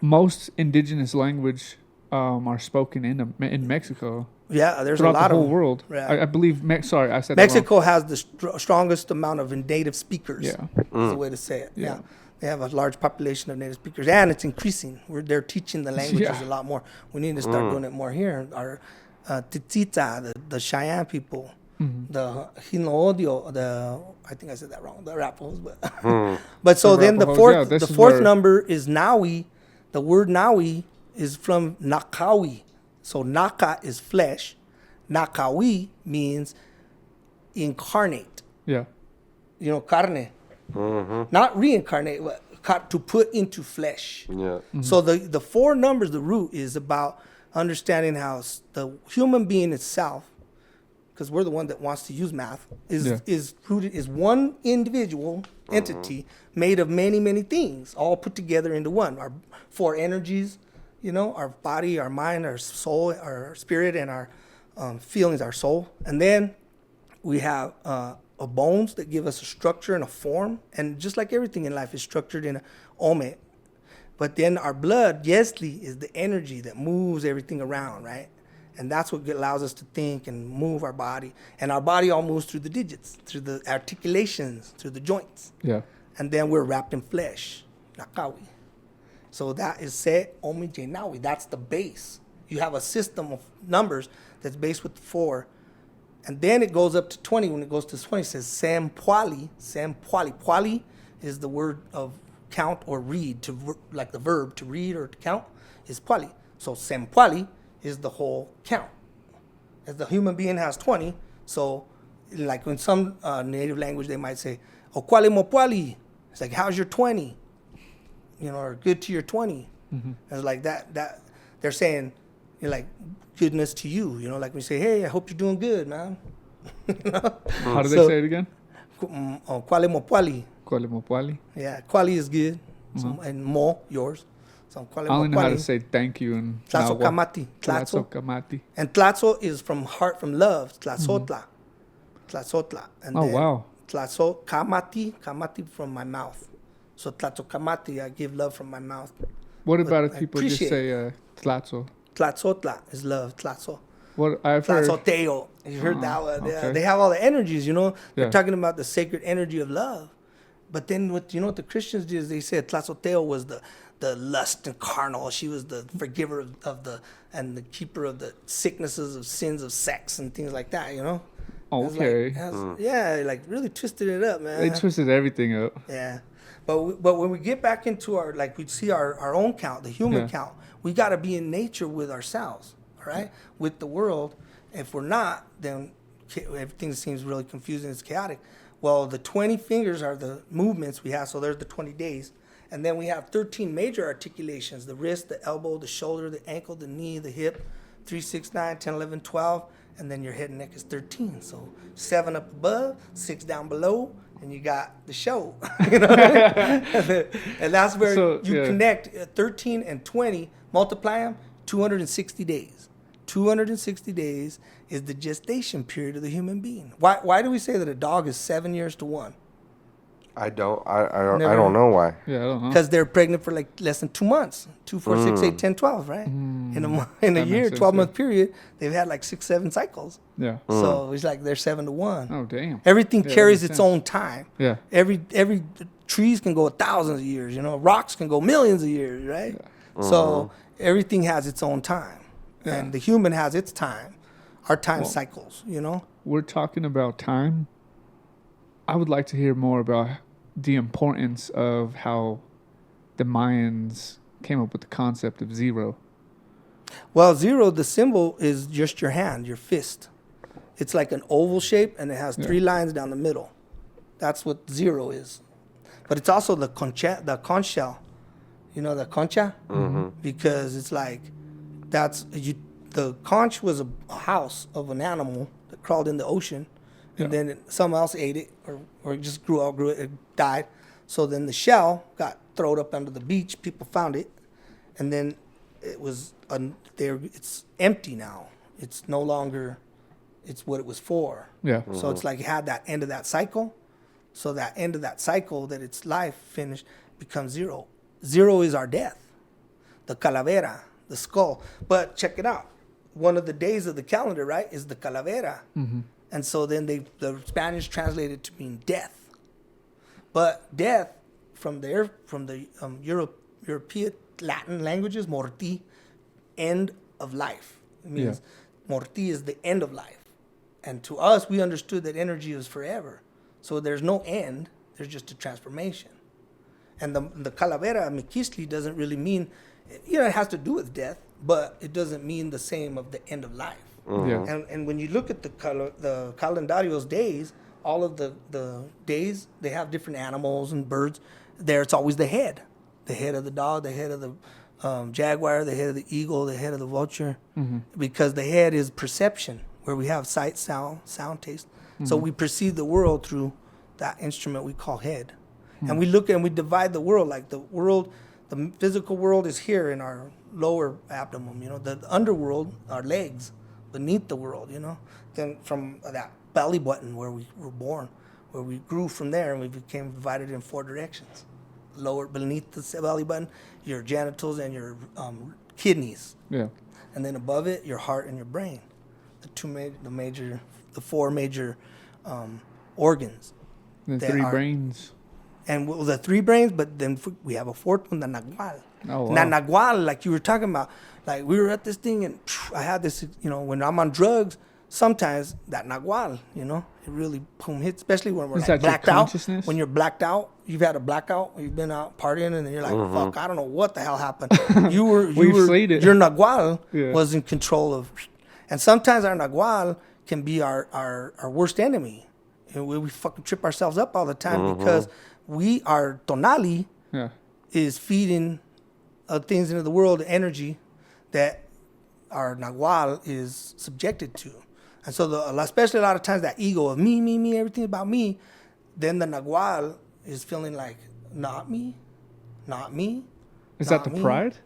most indigenous language are spoken in Mexico. Yeah, there's a throughout lot the whole of world. Yeah. I believe. Sorry, I said Mexico has the strongest amount of native speakers. Yeah, is the way to say it. Yeah. They have a large population of native speakers, and it's increasing. They're teaching the languages a lot more. We need to start doing it more here. Our Tzitzita, the Cheyenne people, the Hinoodio, I think I said that wrong, the Arapahoes, but so then the fourth number is Nawi. The word Nawi is from Nakawi. So Naka is flesh. Nakawi means incarnate. Yeah. Carne. Not reincarnate, but to put into flesh. Yeah. So the 4 numbers, the root is about understanding how the human being itself, because we're the one that wants to use math, is rooted, is one individual entity made of many, many things, all put together into one. Our 4 energies, our body, our mind, our soul, our spirit, and our feelings, our soul. And then we have bones that give us a structure and a form. And just like everything in life is structured in a ome. But then our blood, Yesli, is the energy that moves everything around, right? And that's what allows us to think and move our body. And our body all moves through the digits, through the articulations, through the joints. Yeah. And then we're wrapped in flesh, Nakawi. So that is Se Omi Je Nawi. That's the base. You have a system of numbers that's based with 4. And then it goes up to 20. When it goes to 20, it says Sam Puali. Sam Puali. Puali is the word of count or read, like the verb to read or to count is Puali. So Sam Puali is the whole count. As the human being has 20, so like in some native language, they might say, O Kwali Mo Puali. It's like, how's your 20? Or good to your 20. It's like that they're saying, like, goodness to you. Like we say, hey, I hope you're doing good, man. How do they say it again? Kwale mo puali. Kwale mo puali. Yeah, kwali is good. So, and mo, yours. So kwale I only mo know how to puali. say thank you in Tlatzo Nahuatl. kamati. Tlatzo. Kamati. And tlatzo is from heart, from love. Tlatzotla. Tlatzotla. And Oh, then wow. Tlatzo kamati from my mouth. So tlatzo kamati, I give love from my mouth. What about if I people just appreciate say tlatzo? Tlatzotla is love, tlatzo. What I've heard. Tlazoteo. You heard that one? Yeah. okay. They have all the energies, They're Yeah. talking about the sacred energy of love. But then what the Christians did is they said Tlazoteo was the lust and carnal. She was the forgiver and the keeper of the sicknesses of sins of sex and things like that, Okay. Yeah, like really twisted it up, man. They twisted everything up. Yeah. But when we get back into we see our own count, the human count, we got to be in nature with ourselves, all right? With the world. If we're not, then everything seems really confusing. It's chaotic. Well, the 20 fingers are the movements we have. So there's the 20 days. And then we have 13 major articulations: the wrist, the elbow, the shoulder, the ankle, the knee, the hip, 3, 6, 9, 10, 11, 12. And then your head and neck is 13. So 7 up above, 6 down below, and you got the show. You know what I mean? And that's where you connect 13 and 20, multiply them, 260 days. 260 days is the gestation period of the human being. Why do we say that a dog is 7 years to 1? I don't know why. Yeah, I don't know. Because they're pregnant for like less than 2 months. 2, 4, 6, 8, 10, 12, right? In a year, 12-month period, they've had like 6, 7 cycles. Yeah. So it's like they're 7 to 1. Oh, damn. Everything Yeah, carries that its makes own time. Yeah. Every trees can go thousands of years, Rocks can go millions of years, right? So everything has its own time. Yeah. And the human has its time. Our time cycles, We're talking about time. I would like to hear more about the importance of how the Mayans came up with the concept of zero. Well, zero, the symbol is just your hand, your fist. It's like an oval shape, and it has 3 lines down the middle. That's what zero is. But it's also the conch shell. You know the concha? Mm-hmm. Because it's like, the conch was a house of an animal that crawled in the ocean, and then someone else ate it, or it just outgrew it, it died. So then the shell got thrown up under the beach. People found it, and then it was it's empty now. It's no longer, it's what it was for. Yeah. So it's like it had that end of that cycle. So that end of that cycle, that its life finished, becomes zero. Zero is our death. The calavera, the skull. But check it out. One of the days of the calendar, right, is the calavera. Mm-hmm. And so then the Spanish translated to mean death. But death, from the European Latin languages, morti, end of life. It means morti is the end of life. And to us, we understood that energy is forever. So there's no end, there's just a transformation. And the calavera, Miquisli, doesn't really mean, it has to do with death, but it doesn't mean the same of the end of life. Yeah. And when you look at the calendario's days, all of the days, they have different animals and birds. There, it's always the head of the dog, the head of the jaguar, the head of the eagle, the head of the vulture, because the head is perception, where we have sight, sound, taste. So we perceive the world through that instrument we call head. And we look and we divide the world, like the physical world is here in our lower abdomen, the underworld, our legs, beneath the world, Then from that belly button where we were born, where we grew from there, and we became divided in 4 directions. Lower, beneath the belly button, your genitals and your kidneys. Yeah. And then above it, your heart and your brain. The 4 major organs. The 3 brains. And the 3 brains, but then we have a 4th one, the Nahuatl. Oh, wow. Now, Nahuatl, like you were talking about, like we were at this thing, and I had this, when I'm on drugs, sometimes that Nahuatl, it really hits, especially when we're like blacked out. When you're blacked out, you've had a blackout, you've been out partying, and then you're like, fuck, I don't know what the hell happened. Your Nahuatl was in control of, and sometimes our Nahuatl can be our worst enemy. And we fucking trip ourselves up all the time because our tonali is feeding things into the world, energy that our Nahuatl is subjected to. And so, especially a lot of times, that ego of me, everything about me, then the Nahuatl is feeling like, not me. Is that the pride?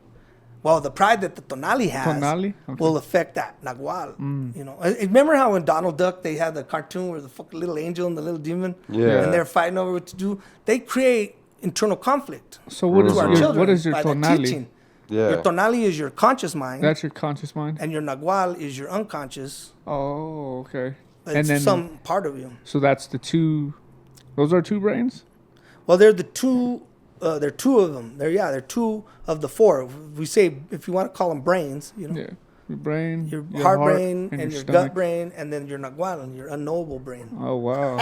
Well, the pride that the tonali has will affect that Nahuatl. Remember how in Donald Duck they had the cartoon where the fucking little angel and the little demon, and they're fighting over what to do? They create internal conflict. So what is your tonali? Yeah. Your tonali is your conscious mind, That's your conscious mind. and your nagual is your unconscious. Oh, okay. It's And then some part of you. so that's the two. Those are two brains. Well, they're the two. They're two of them. They're two of the four. We say if you want to call them brains, you know, Yeah. Your brain, your heart heart brain and your stomach. gut brain, and then your nagual, your unknowable brain. Oh wow.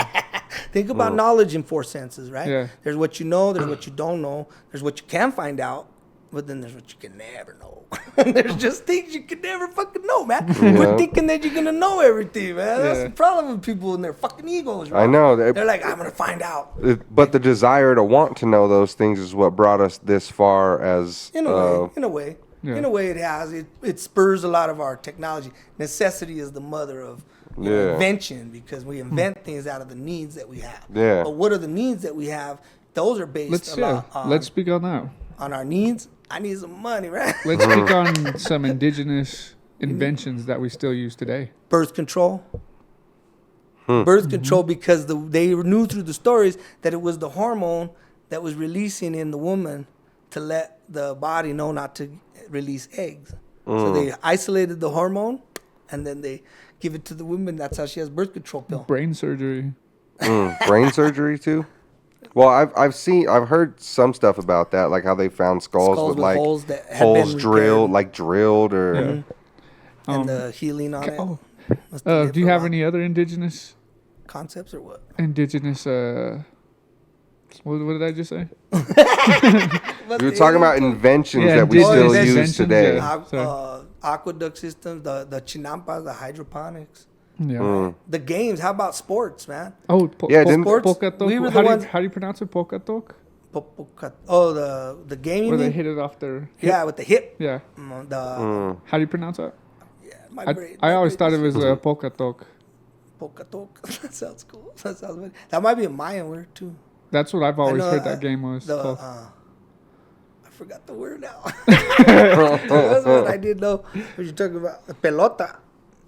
Think about knowledge in four senses, right? Yeah. There's what you know, there's what you don't know, there's what you can find out, but then there's what you can never know. There's just things you can never fucking know, man. We're thinking that you're gonna know everything, man. That's the problem with people and their fucking egos, right? I know. They're like, I'm gonna find out. But the desire to want to know those things is what brought us this far as... In a way. Yeah. In a way it has. It spurs a lot of our technology. Necessity is the mother of invention, because we invent things out of the needs that we have. Yeah. But what are the needs that we have? Those are based a lot on, Let's speak on that. on our needs. I need some money, right? Let's speak on some indigenous inventions that we still use today. Birth control. Birth control, because they knew through the stories that it was the hormone that was releasing in the woman to let the body know not to release eggs. So they isolated the hormone, and then they give it to the woman. That's how she has birth control pill. Brain surgery. brain surgery too? Well, I've heard some stuff about that, like how they found skulls with like holes that had holes been drilled, repaired. drilled, or And the healing on it. Oh, Must be there do you for a have while. any other indigenous concepts or what? What did I just say? we were talking about inventions Yeah, that we still indigenous use inventions, today. yeah. Aqueduct systems, the chinampas, the hydroponics, Yeah. the games. How about sports, man? Oh, Yeah, didn't- Pokatok. We were the how, ones- how do you pronounce it? Pokatok? Oh, the game you Where they mean? hit it off their hip? Yeah, with the hip. Yeah. The How do you pronounce that? my I, brain. I always thought it was Pokatok. Pokatok. That sounds cool. That sounds funny. That might be a Mayan word too. That's what I've always know, heard that game was called. I forgot the word now. That's what I did know. What you're talking about, pelota,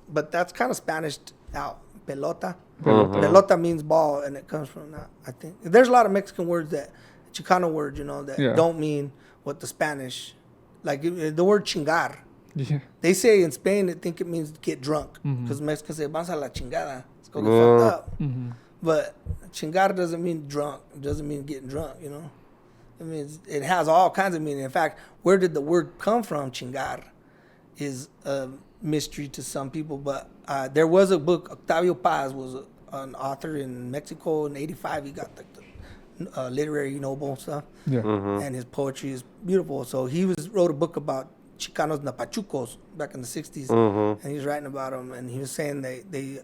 but that's kind of Spanish out. Pelota. Pelota means ball, and it comes from that. I think there's a lot of Mexican words that Chicano words, that don't mean what the Spanish, like the word chingar. Yeah. They say in Spain they think it means get drunk, because Mexicans say vamos a la chingada. Let's go get fucked up. But chingar doesn't mean drunk. It doesn't mean getting drunk, It means it has all kinds of meaning. In fact, where did the word come from, chingar, is a mystery to some people. But there was a book, Octavio Paz was an author in Mexico in 85. He got the literary Nobel stuff. Yeah. And his poetry is beautiful. So he wrote a book about Chicanos Napachucos back in the 60s. And he was writing about them. And he was saying they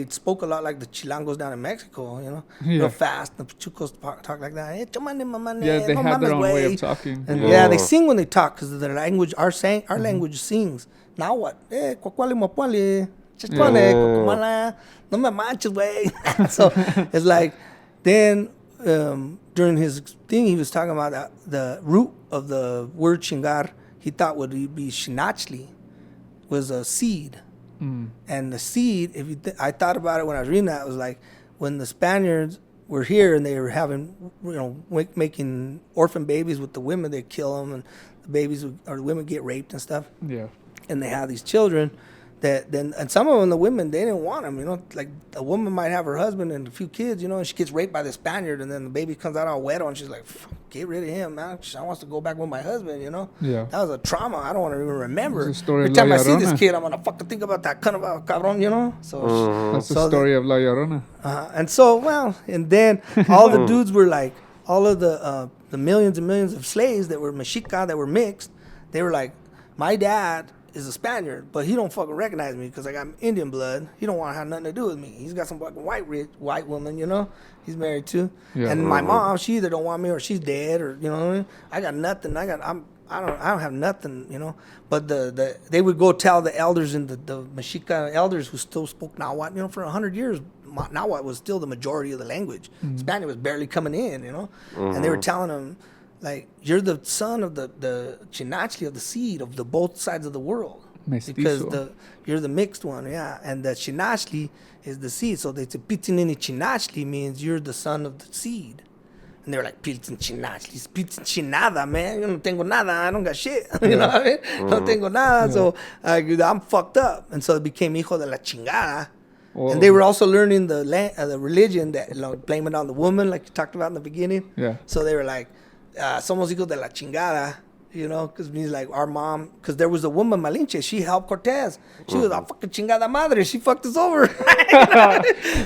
spoke a lot like the Chilangos down in Mexico, real fast. The Pachucos talk like that. Yeah, they have their own way of talking. And they sing when they talk, because their language, our language sings. Now what? Cuacuale, mopuale, chiscuale, cucumala, no me manches, way. So it's like, then during his thing, he was talking about the root of the word chingar, he thought would be shinachli, was a seed. And the seed, I thought about it when I was reading that, it was like when the Spaniards were here and they were having, making orphan babies with the women, they kill them, and the babies or the women get raped and stuff. Yeah. And they have these children and some of them, the women, they didn't want them, like a woman might have her husband and a few kids, and she gets raped by the Spaniard, and then the baby comes out all wet and she's like, get rid of him, man. I wants to go back with my husband, Yeah. That was a trauma I don't want to even remember. It's the story Every of time La I see this Llorona. kid, I'm going to fucking think about that cabron, So, That's the story of La Llorona. and so, and then all the dudes were like, all of the millions and millions of slaves that were Mexica, that were mixed, they were like, my dad is a Spaniard, but he don't fucking recognize me because I got Indian blood. He don't want to have nothing to do with me. He's got some fucking white woman, he's married to. Yeah. And my mom, she either don't want me or she's dead, or what I mean? I got nothing. I don't have nothing, But they would go tell the elders and the Mexica elders who still spoke Nahuatl, for 100 years. Nahuatl was still the majority of the language. Spanish was barely coming in, And they were telling them, like, you're the son of the chinachli, of the seed of the both sides of the world. Mestizo. Because you're the mixed one, yeah. And the chinachli is the seed. So they say pitinini chinachli means you're the son of the seed. And they were like, chinada, man. Yo no tengo nada. I don't got shit. You know what I mean? No tengo nada. So I'm fucked up. And so it became hijo de la chingada. Whoa. And they were also learning the religion that blame it on the woman, like you talked about in the beginning. Yeah. So they were like, somos hijos de la chingada. You know, because means like our mom, because there was a woman, Malinche, she helped Cortez. She was a fucking chingada madre. She fucked us over.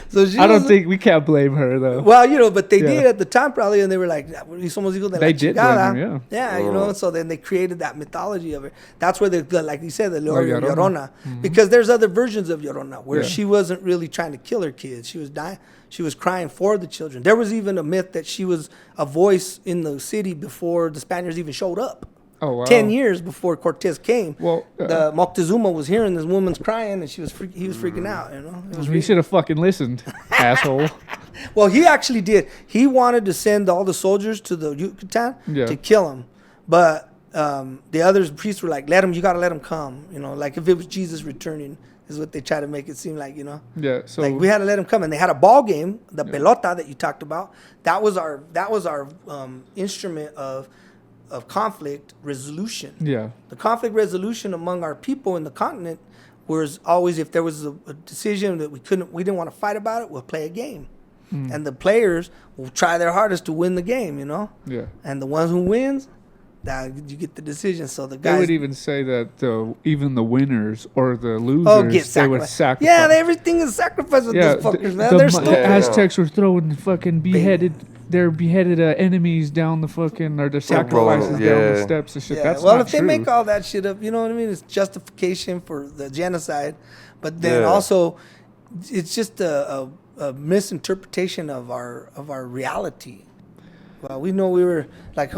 So I don't think we can't blame her though. Well, you know, but they did at the time probably, and they were like, somos hijos de la They did chingada. blame her, Yeah, you know, so then they created that mythology of it. That's where like you said, the Llorona. Llorona. Because there's other versions of Llorona where she wasn't really trying to kill her kids. She was dying. She was crying for the children. There was even a myth that she was a voice in the city before the Spaniards even showed up. Oh, wow. 10 years before Cortez came, Well, the Moctezuma was hearing this woman's crying, and he was freaking out. You know, it was He should have fucking listened, asshole. Well, he actually did. He wanted to send all the soldiers to the Yucatan to kill him, but the other priests were like, "Let him. You gotta let him come." You know, like if it was Jesus returning, is what they try to make it seem like. You know, Yeah. So like we had to let him come, and they had a ball game, the pelota that you talked about. That was our instrument of conflict resolution. Yeah. The conflict resolution among our people in the continent was always, if there was a decision that we didn't want to fight about it, we'll play a game. And the players will try their hardest to win the game, you know? Yeah. And the ones who wins, that you get the decision. So the They guys would even say that even the winners or the losers, get they would sacrificed. sacrifice. Yeah, everything is sacrificed with those fuckers, man. They're stupid. The Aztecs were throwing fucking beheaded. Their beheaded enemies down the fucking, or their sacrifices down the steps and shit. Yeah. That's well, not if they true. make all that shit up, you know what I mean? It's justification for the genocide, but then also, it's just a misinterpretation of our reality. Well, we know we were like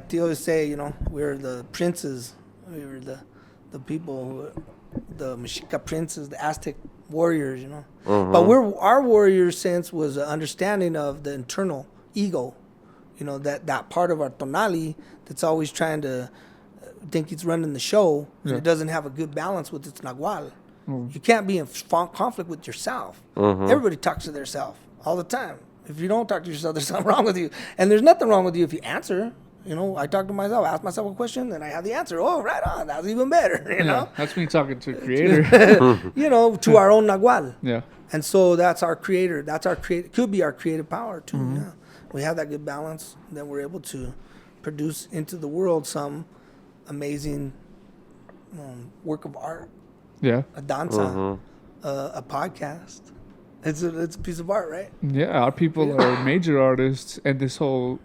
they always say, you know, we were the princes, we were the people, the Mexica princes, the Aztec warriors, you know. But our warrior sense was an understanding of the internal ego, you know, that part of our tonali that's always trying to think it's running the show, and it doesn't have a good balance with its nahuatl. You can't be in conflict with yourself. Everybody talks to themselves all the time. If you don't talk to yourself, there's something wrong with you. And there's nothing wrong with you if you answer. You know, I talk to myself, ask myself a question, and I have the answer. Oh, right on. That's even better, you know? That's me talking to the creator. You know, to our own nahuatl. Yeah. And so that's our creator. That's our could be our creative power too. Yeah. We have that good balance. Then we're able to produce into the world some amazing work of art. Yeah. A danza, a podcast. It's a piece of art, right? Yeah. Our people are major artists, and this whole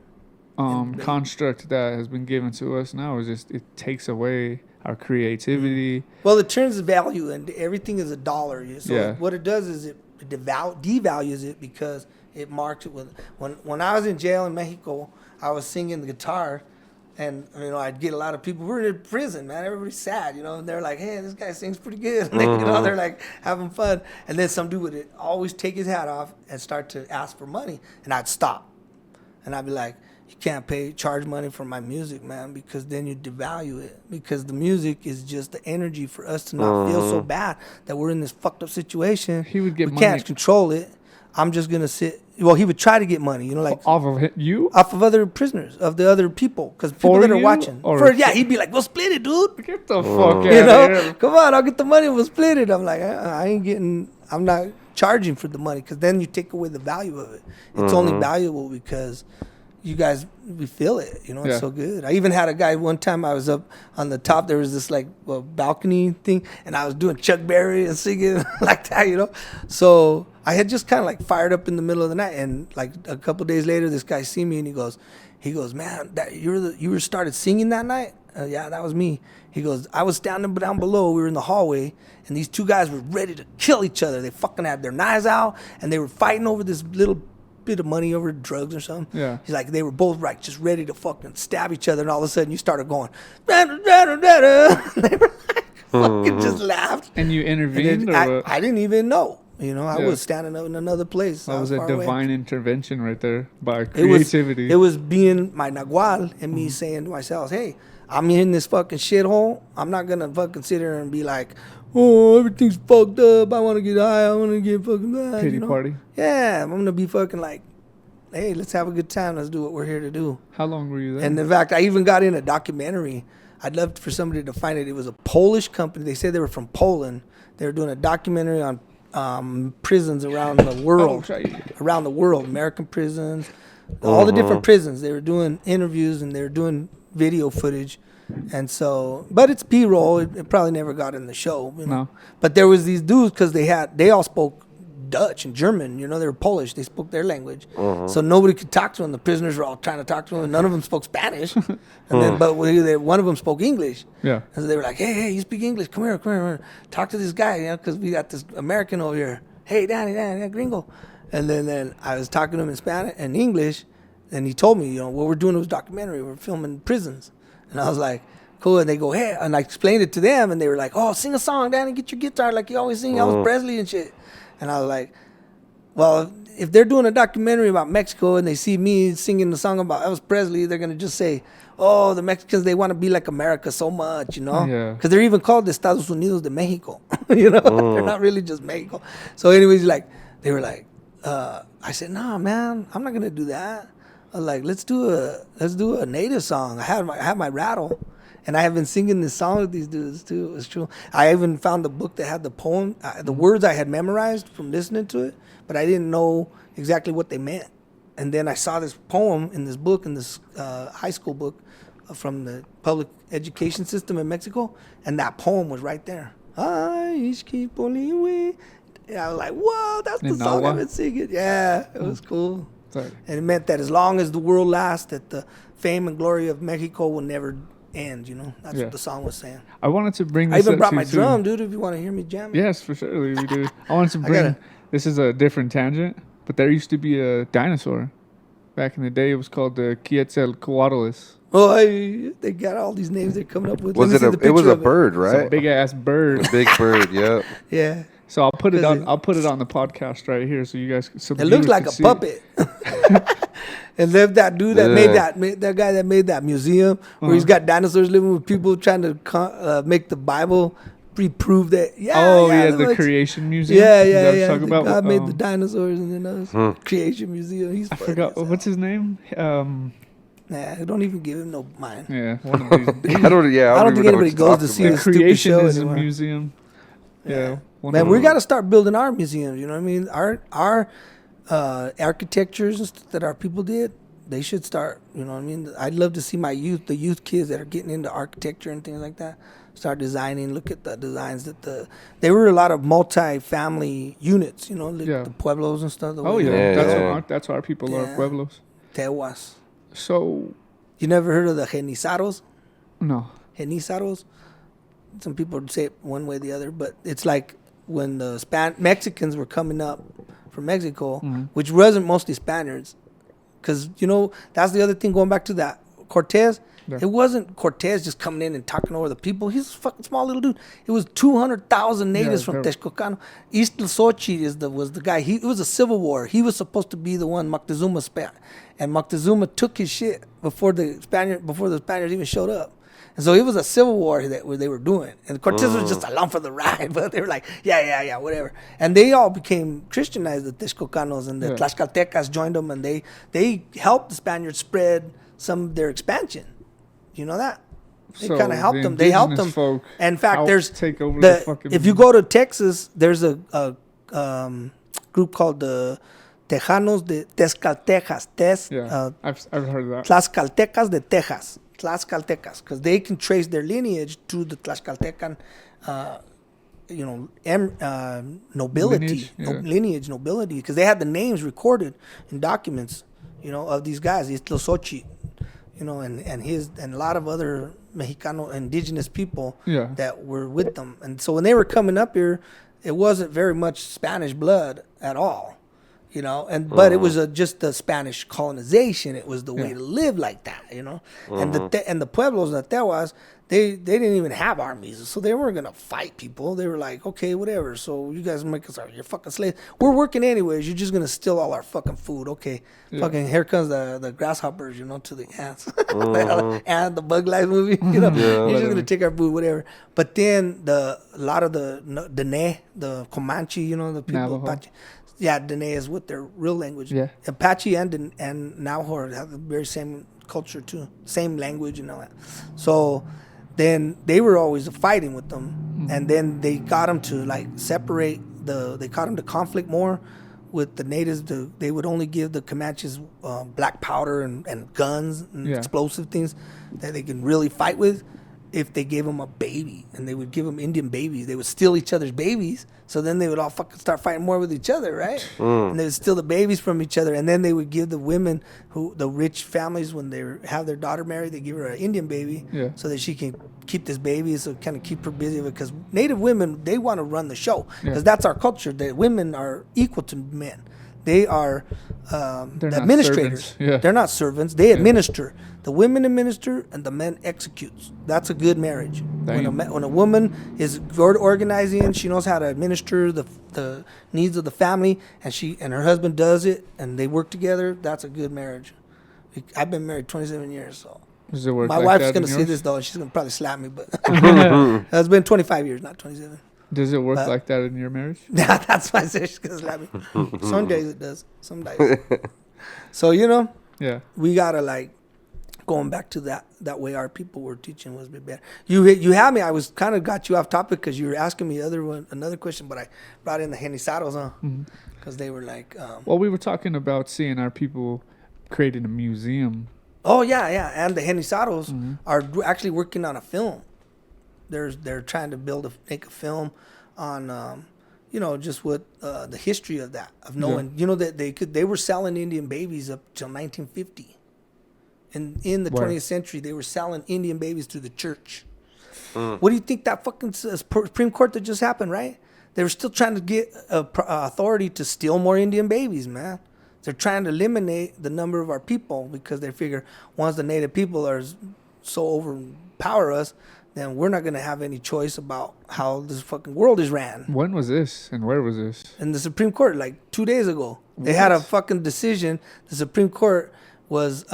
construct that has been given to us now is just, it takes away our creativity. Well, it turns value, and everything is a dollar. So what it does is it devalues it, because it marks it with. When I was in jail in Mexico, I was singing the guitar, and you know, I'd get a lot of people. We're in prison, man. Everybody's sad, you know. And they're like, "Hey, this guy sings pretty good." You know, they're like having fun. And then some dude would always take his hat off and start to ask for money, and I'd stop, and I'd be like, "You can't charge money for my music, man, because then you devalue it. Because the music is just the energy for us to not feel so bad that we're in this fucked up situation. He would get we money. Can't control it. I'm just gonna sit." Well, he would try to get money, you know, like Off of you? off of other prisoners, of the other people, because people that are you? watching. Or He'd be like, "We'll split it, dude." Get the fuck out You know, of here. come on, I'll get the money. We'll split it. I'm like, I'm not charging for the money, because then you take away the value of it. It's only valuable because you guys, we feel it. You know, it's so good. I even had a guy one time. I was up on the top. There was this like balcony thing, and I was doing Chuck Berry and singing like that. You know, so I had just kind of like fired up in the middle of the night, and like a couple days later, this guy see me and he goes, "Man, that you were started singing that night?" Yeah, that was me. He goes, "I was standing down below. We were in the hallway, and these two guys were ready to kill each other. They fucking had their knives out, and they were fighting over this little bit of money over drugs or something." Yeah. He's like, they were both like just ready to fucking stab each other, and all of a sudden you started going, "Da, da, da, da, da." They were like, fucking just laughed. And you intervened? And Or what? I didn't even know. You know, I was standing up in another place. That was a far away. divine intervention right there by It creativity. was being my nahuatl and me saying to myself, "Hey, I'm in this fucking shithole. I'm not gonna fucking sit here and be like, oh, everything's fucked up. I want to get high. I want to get fucking bad." Pity party. Yeah, I'm gonna be fucking like hey, let's have a good time. Let's do what we're here to do. How long were you there? And in fact, I even got in a documentary. I'd love for somebody to find it. It was a Polish company. They said they were from Poland. They were doing a documentary on prisons around the world. Around the world, American prisons, all the different prisons. They were doing interviews and they were doing video footage. And so, but it's B-roll. It probably never got in the show. You know? No. But there was these dudes because they all spoke Dutch and German. You know, they were Polish. They spoke their language. So nobody could talk to them. The prisoners were all trying to talk to them. And none of them spoke Spanish. And then, but one of them spoke English. Yeah. And so they were like, hey, you speak English. Come here. Talk to this guy, you know, because we got this American over here. Hey, Danny, gringo. And then I was talking to him in Spanish and English. And he told me, you know, what we're doing was documentary. We're filming prisons. And I was like, cool. And they go, hey. And I explained it to them. And they were like, oh, sing a song, Danny. Get your guitar like you always sing. Elvis Presley and shit. And I was like, well, if they're doing a documentary about Mexico and they see me singing the song about Elvis Presley, they're going to just say, oh, the Mexicans, they want to be like America so much, you know? Yeah. Because they're even called the Estados Unidos de Mexico. You know? They're not really just Mexico. So anyways, like, they were like, I said, nah, man, I'm not going to do that. I was like, let's do a native song. I had my rattle, and I have been singing this song with these dudes too. It was true. I even found the book that had the poem, the words I had memorized from listening to it, but I didn't know exactly what they meant. And then I saw this poem in this book, in this high school book from the public education system in Mexico, and that poem was right there. And I was like, whoa, that's the song I've been singing. Yeah, it was cool. Sorry. And it meant that as long as the world lasts, that the fame and glory of Mexico will never end, you know? That's what the song was saying. I wanted to bring I this even up brought to my you, too. drum, dude, if you want to hear me jam. Yes, for sure. We do. I wanted to bring... This is a different tangent, but there used to be a dinosaur. Back in the day, it was called the Quetzalcoatl. Oh, they got all these names they're coming up with. Was it was a bird, right? It's a big-ass bird. A big bird, yeah. Yeah. So I'll put it on. I'll put it on the podcast right here, so you guys. So it looks like a puppet. And then that dude that made that guy that made that museum where he's got dinosaurs living with people trying to make the Bible prove that. The Creation Museum. Yeah. God made the dinosaurs and then those Creation Museum. He's I forgot what's his name. Nah, don't even give him no mind. Yeah, one of these. I don't think anybody goes to see the the stupid show Creationism anymore. Museum. Yeah. Man, we got to start building our museums. You know what I mean? Our architectures and stuff that our people did, they should start. You know what I mean? I'd love to see the youth kids that are getting into architecture and things like that, start designing. Look at the designs there were a lot of multi-family units. You know, the pueblos and stuff. That's our people are pueblos. Tehuas. So, you never heard of the genizaros? No. Genizaros. Some people say it one way or the other, but it's like when the Mexicans were coming up from Mexico, which wasn't mostly Spaniards, because you know that's the other thing. Going back to that Cortez, it wasn't Cortez just coming in and talking over the people. He's a fucking small little dude. It was 200,000 natives from Texcoco. Ixtlilxochitl was the guy. It was a civil war. He was supposed to be the one Moctezuma spared, and Moctezuma took his shit before the Spaniards even showed up. And so it was a civil war that they were doing. And Cortez was just along for the ride, but they were like, yeah, whatever. And they all became Christianized, the Texcocanos, and the Tlaxcaltecas joined them, and they helped the Spaniards spread some of their expansion. You know that? They kind of helped them. They helped them. In fact, if you go to Texas, there's a group called the Tejanos de Tezcaltecas. I've heard of that. Tlaxcaltecas de Texas. Tlaxcaltecas, because they can trace their lineage to the Tlaxcaltecan, nobility, nobility, because they had the names recorded in documents, you know, of these guys, Ixtlilxochitl, you know, and a lot of other Mexicano indigenous people that were with them. And so when they were coming up here, it wasn't very much Spanish blood at all. You know, but it was just the Spanish colonization. It was the way to live like that, you know. And the Pueblos and the Tehuas, they didn't even have armies, so they weren't gonna fight people. They were like, okay, whatever. So you guys make us your fucking slaves. We're working anyways. You're just gonna steal all our fucking food. Okay, fucking here comes the grasshoppers, to the ants. And the Bug Life movie, you're just gonna take our food, whatever. But then a lot of the Comanche, the people, Navajo. Apache. Yeah, Dene is what their real language. Yeah. Apache and Navajo have the very same culture too, same language and all that. So then they were always fighting with them, and then they got them to like separate they got them to conflict more with the natives. They would only give the Comanches black powder and guns and explosive things that they can really fight with if they gave them a baby, and they would give them Indian babies. They would steal each other's babies, so then they would all fucking start fighting more with each other, right? And they would steal the babies from each other, and then they would give the women, the rich families, when they have their daughter married, they give her an Indian baby so that she can keep this baby, so kind of keep her busy, because Native women, they want to run the show, because that's our culture, that women are equal to men. They are the administrators. They're not servants. They administer. The women administer and the men executes. That's a good marriage. When a woman is organizing, she knows how to administer the needs of the family, and her husband does it, and they work together. That's a good marriage. I've been married 27 years, so. Does it work My like wife's that gonna in see yours? this though, and she's gonna probably slap me, but it's been 25 years, not 27. Does it work like that in your marriage? Yeah, that's why I say she's gonna slap me. Some days it does. Some days. So Yeah. we gotta like going back to that way our people were teaching was a bit better. You had me. I was kind of got you off topic because you were asking me another question, but I brought in the Henisados, because they were like. Well, we were talking about seeing our people creating a museum. Oh yeah, and the Henisados are actually working on a film. They're trying to make a film on just what the history of that, of knowing that they were selling Indian babies up till 1950. In the 20th century, they were selling Indian babies to the church. What do you think that fucking Supreme Court that just happened, right? They were still trying to get authority to steal more Indian babies, man. They're trying to eliminate the number of our people because they figure once the native people are so overpower us, then we're not going to have any choice about how this fucking world is ran. When was this and where was this? In the Supreme Court, like 2 days ago. They had a fucking decision. The Supreme Court was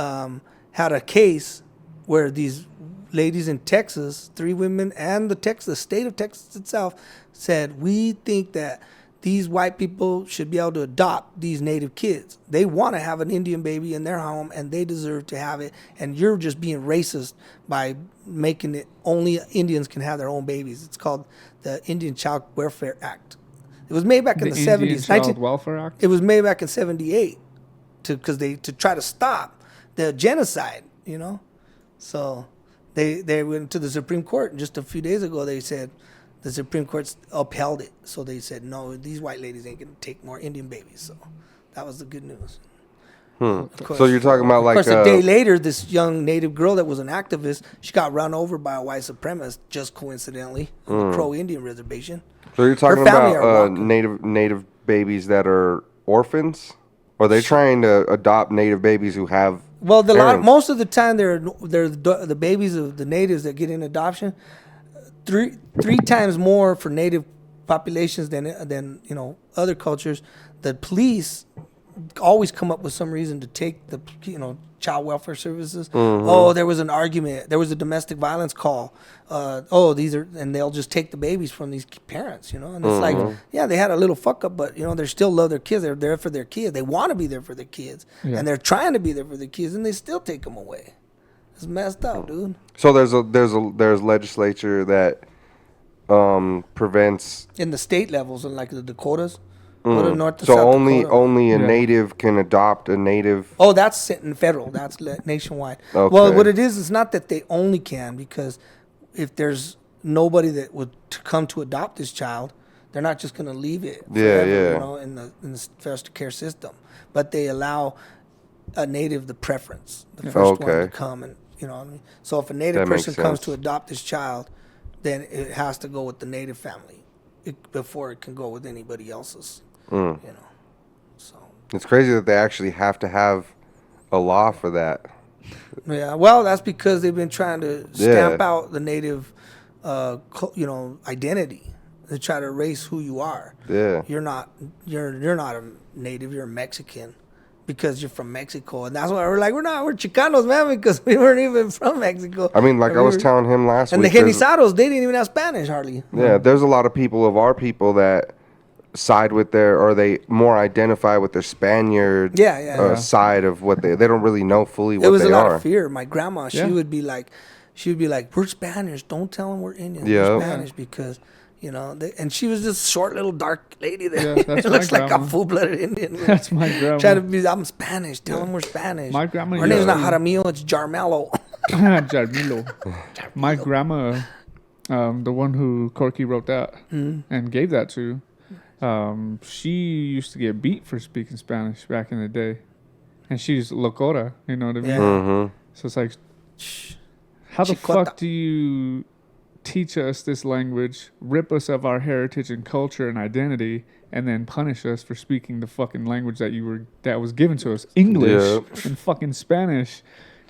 had a case where these ladies in Texas, 3 women, and the state of Texas itself said, we think that these white people should be able to adopt these native kids. They want to have an Indian baby in their home, and they deserve to have it. And you're just being racist by making it only Indians can have their own babies. It's called the Indian Child Welfare Act. It was made back in the 70s. Indian Child Welfare Act? It was made back in 78 to try to stop the genocide, So they went to the Supreme Court, and just a few days ago they said, the Supreme Court upheld it. So they said, no, these white ladies ain't going to take more Indian babies. So that was the good news. Of course, So you're talking about like... Of course, a day later, this young native girl that was an activist, she got run over by a white supremacist, just coincidentally, on the Crow Indian reservation. So you're talking family about native babies that are orphans? Or are they trying to adopt native babies who have... Well, parents? most of the time, they're the babies of the natives that get in adoption. Three times more for native populations than other cultures. The police always come up with some reason to take the child welfare services. Oh, there was an argument. There was a domestic violence call. And they'll just take the babies from these parents. And it's like, yeah, they had a little fuck up, but they still love their kids. They're there for their kids. They want to be there for their kids, and they're trying to be there for their kids, and they still take them away. It's messed up, dude. So there's legislature that prevents In the state levels, in like the Dakotas, go to North to so South only Dakota. only a native can adopt a native. Oh, that's in federal. That's nationwide. Okay. Well, what it is, it's not that they only can, because if there's nobody that would come to adopt this child, they're not just going to leave it forever, in the foster care system. But they allow a native the preference, the first one to come, and what I mean. So if a native person comes to adopt this child, then it has to go with the native family before it can go with anybody else's. So It's crazy that they actually have to have a law for that. Yeah, well, that's because they've been trying to stamp out the native, identity. They try to erase who you are. Yeah. You're not a native. You're a Mexican because you're from Mexico, and that's why we're Chicanos, man, because we weren't even from Mexico. I mean, like I was telling him last and week. And the Genizados, they didn't even have Spanish hardly. Yeah, there's a lot of people of our people that side with or they more identify with their Spaniard side of what they don't really know fully what they are. It was a lot of fear. My grandma, she would be like, we're Spanish. Don't tell them we're Indians. We're Spanish because, and she was this short little dark lady that looks like a full-blooded Indian. That's my grandma. Try to be, I'm Spanish. Tell them we're Spanish. My grandma. Her name's not Jaramillo, it's Jarmelo. Jarmilo. My grandma, the one who Corky wrote that and gave that to, she used to get beat for speaking Spanish back in the day, and she's locora, you know what I mean? Mm-hmm. So it's like, how the fuck do you teach us this language, rip us of our heritage and culture and identity, and then punish us for speaking the fucking language that was given to us, English and fucking Spanish?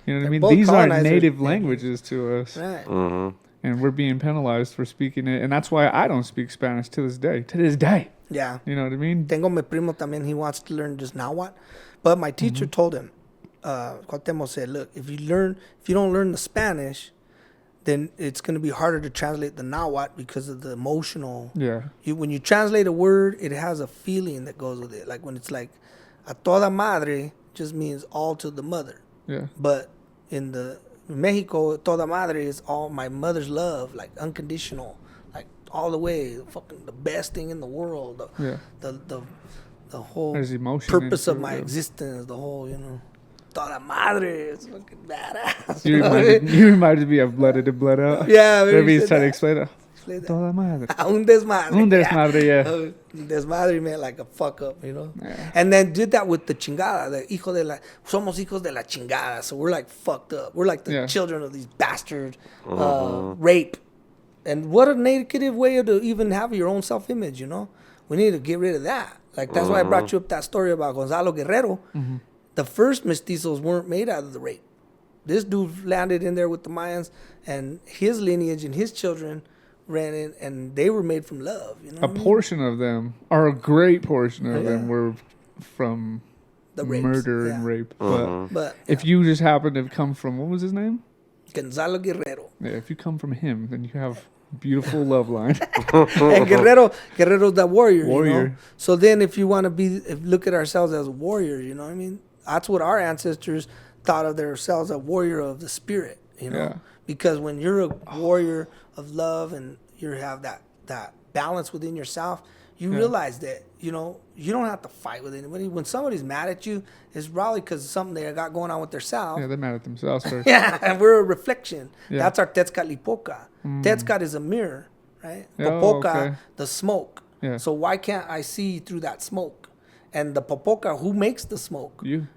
You know what I mean? These are native languages to us. Right. Mm-hmm. And we're being penalized for speaking it. And that's why I don't speak Spanish to this day. To this day. Yeah. You know what I mean? Tengo mi primo también. He wants to learn just Nahuatl. But my teacher told him, Cuauhtémoc said, look, if you don't learn the Spanish, then it's going to be harder to translate the Nahuatl because of the emotional. Yeah. When you translate a word, it has a feeling that goes with it. Like when it's like, a toda madre just means all to the mother. Yeah. But in Mexico, toda madre is all my mother's love, like unconditional, like all the way, fucking the best thing in the world. The whole purpose of my existence, the whole, toda madre is fucking badass. You reminded me of Blooded and Blood Out. Yeah, maybe he's trying to explain it. Toda madre. Un desmadre. Un desmadre, yeah. Desmadre meant like a fuck up, Yeah. And then did that with the chingada, somos hijos de la chingada. So we're like fucked up. We're like the children of these bastards, rape. And what a negative way to even have your own self-image, We need to get rid of that. Like, that's why I brought you up that story about Gonzalo Guerrero. Mm-hmm. The first mestizos weren't made out of the rape. This dude landed in there with the Mayans, and his lineage and his children ran in, and they were made from love. Portion of them, or a great portion of them, were from the murder and rape. But if you just happen to come from, what was his name? Gonzalo Guerrero. Yeah, if you come from him, then you have beautiful love line. And Guerrero's that warrior. So then if you want to look at ourselves as warriors, you know what I mean? That's what our ancestors thought of themselves, a warrior of the spirit, Yeah. Because when you're a warrior of love and you have that balance within yourself, you realize that, you don't have to fight with anybody. When somebody's mad at you, it's probably because of something they got going on with themselves. Yeah, they're mad at themselves first. Yeah, and we're a reflection. Yeah. That's our Tetzcatlipoca. Tetzcat is a mirror, right? Popoca, the smoke. Yeah. So why can't I see through that smoke? And the Popoca, who makes the smoke? You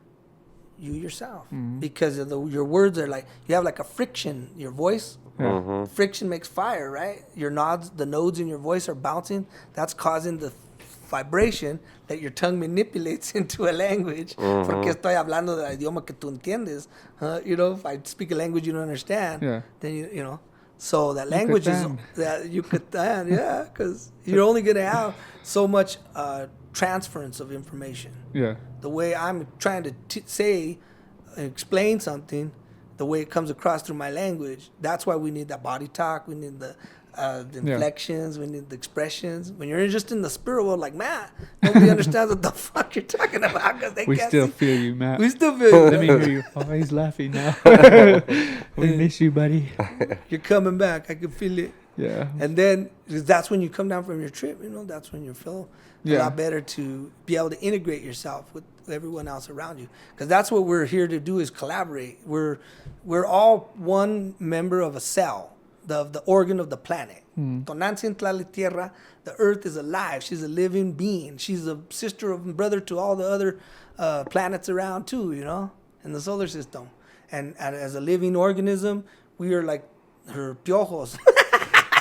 yourself. Because of your words are like, you have like a friction. Your voice, friction makes fire, right? The nodes in your voice are bouncing. That's causing the vibration that your tongue manipulates into a language. Porque estoy hablando del idioma que tú entiendes. If I speak a language you don't understand, then so that language is that Yucatan, because you're only gonna have so much transference of information. Yeah. The way I'm trying to explain something, the way it comes across through my language, that's why we need that body talk. We need the inflections. We need the expressions. When you're just in the spirit world, like, man, nobody understands what the fuck you're talking about because they we can't still see. Feel you, Matt. We still feel you. Let me hear you. Oh, he's laughing now. We miss you, buddy. You're coming back. I can feel it. Yeah. And then that's when you come down from your trip, that's when you feel a lot better to be able to integrate yourself with everyone else around you. Because that's what we're here to do, is collaborate. We're all one member of a cell, the organ of the planet. Tonantzin Tlali Tierra, the earth is alive. She's a living being. She's a sister and brother to all the other planets around too, in the solar system. And as a living organism, we are like her piojos.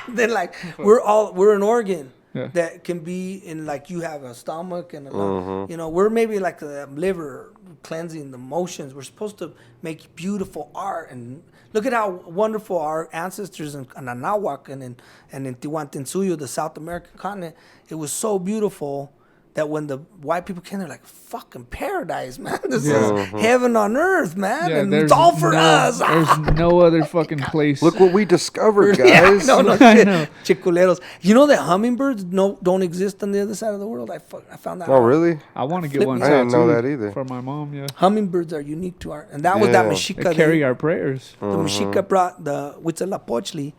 Then we're an organ. Yeah. that can be in, like, you have a stomach and a lung. You know, we're maybe like the liver cleansing the motions. We're supposed to make beautiful art, and look at how wonderful our ancestors in Nahuatl and in Tihuantinsuyo, the South American continent, it was so beautiful that when the white people came, they're like, fucking paradise, man. This is heaven on earth, man. Yeah, and it's all for us. There's no other fucking place. Look what we discovered, Yeah, guys. no, I shit. know. Chiculeros. You know that hummingbirds don't exist on the other side of the world? I found that Oh, out. really? I want to get Flip one me. I didn't know tattooed that either. for my mom. Yeah, Hummingbirds are unique to our, and that was that Yeah. Mexica. they carry our prayers. The Mexica brought the Huitzilopochtli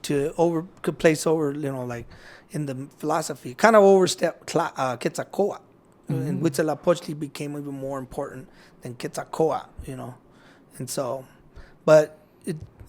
to place over, you know, like in the philosophy, kind of overstepped Quetzalcoatl. And Huitzilopochtli became even more important than Quetzalcoatl, you know. And so, but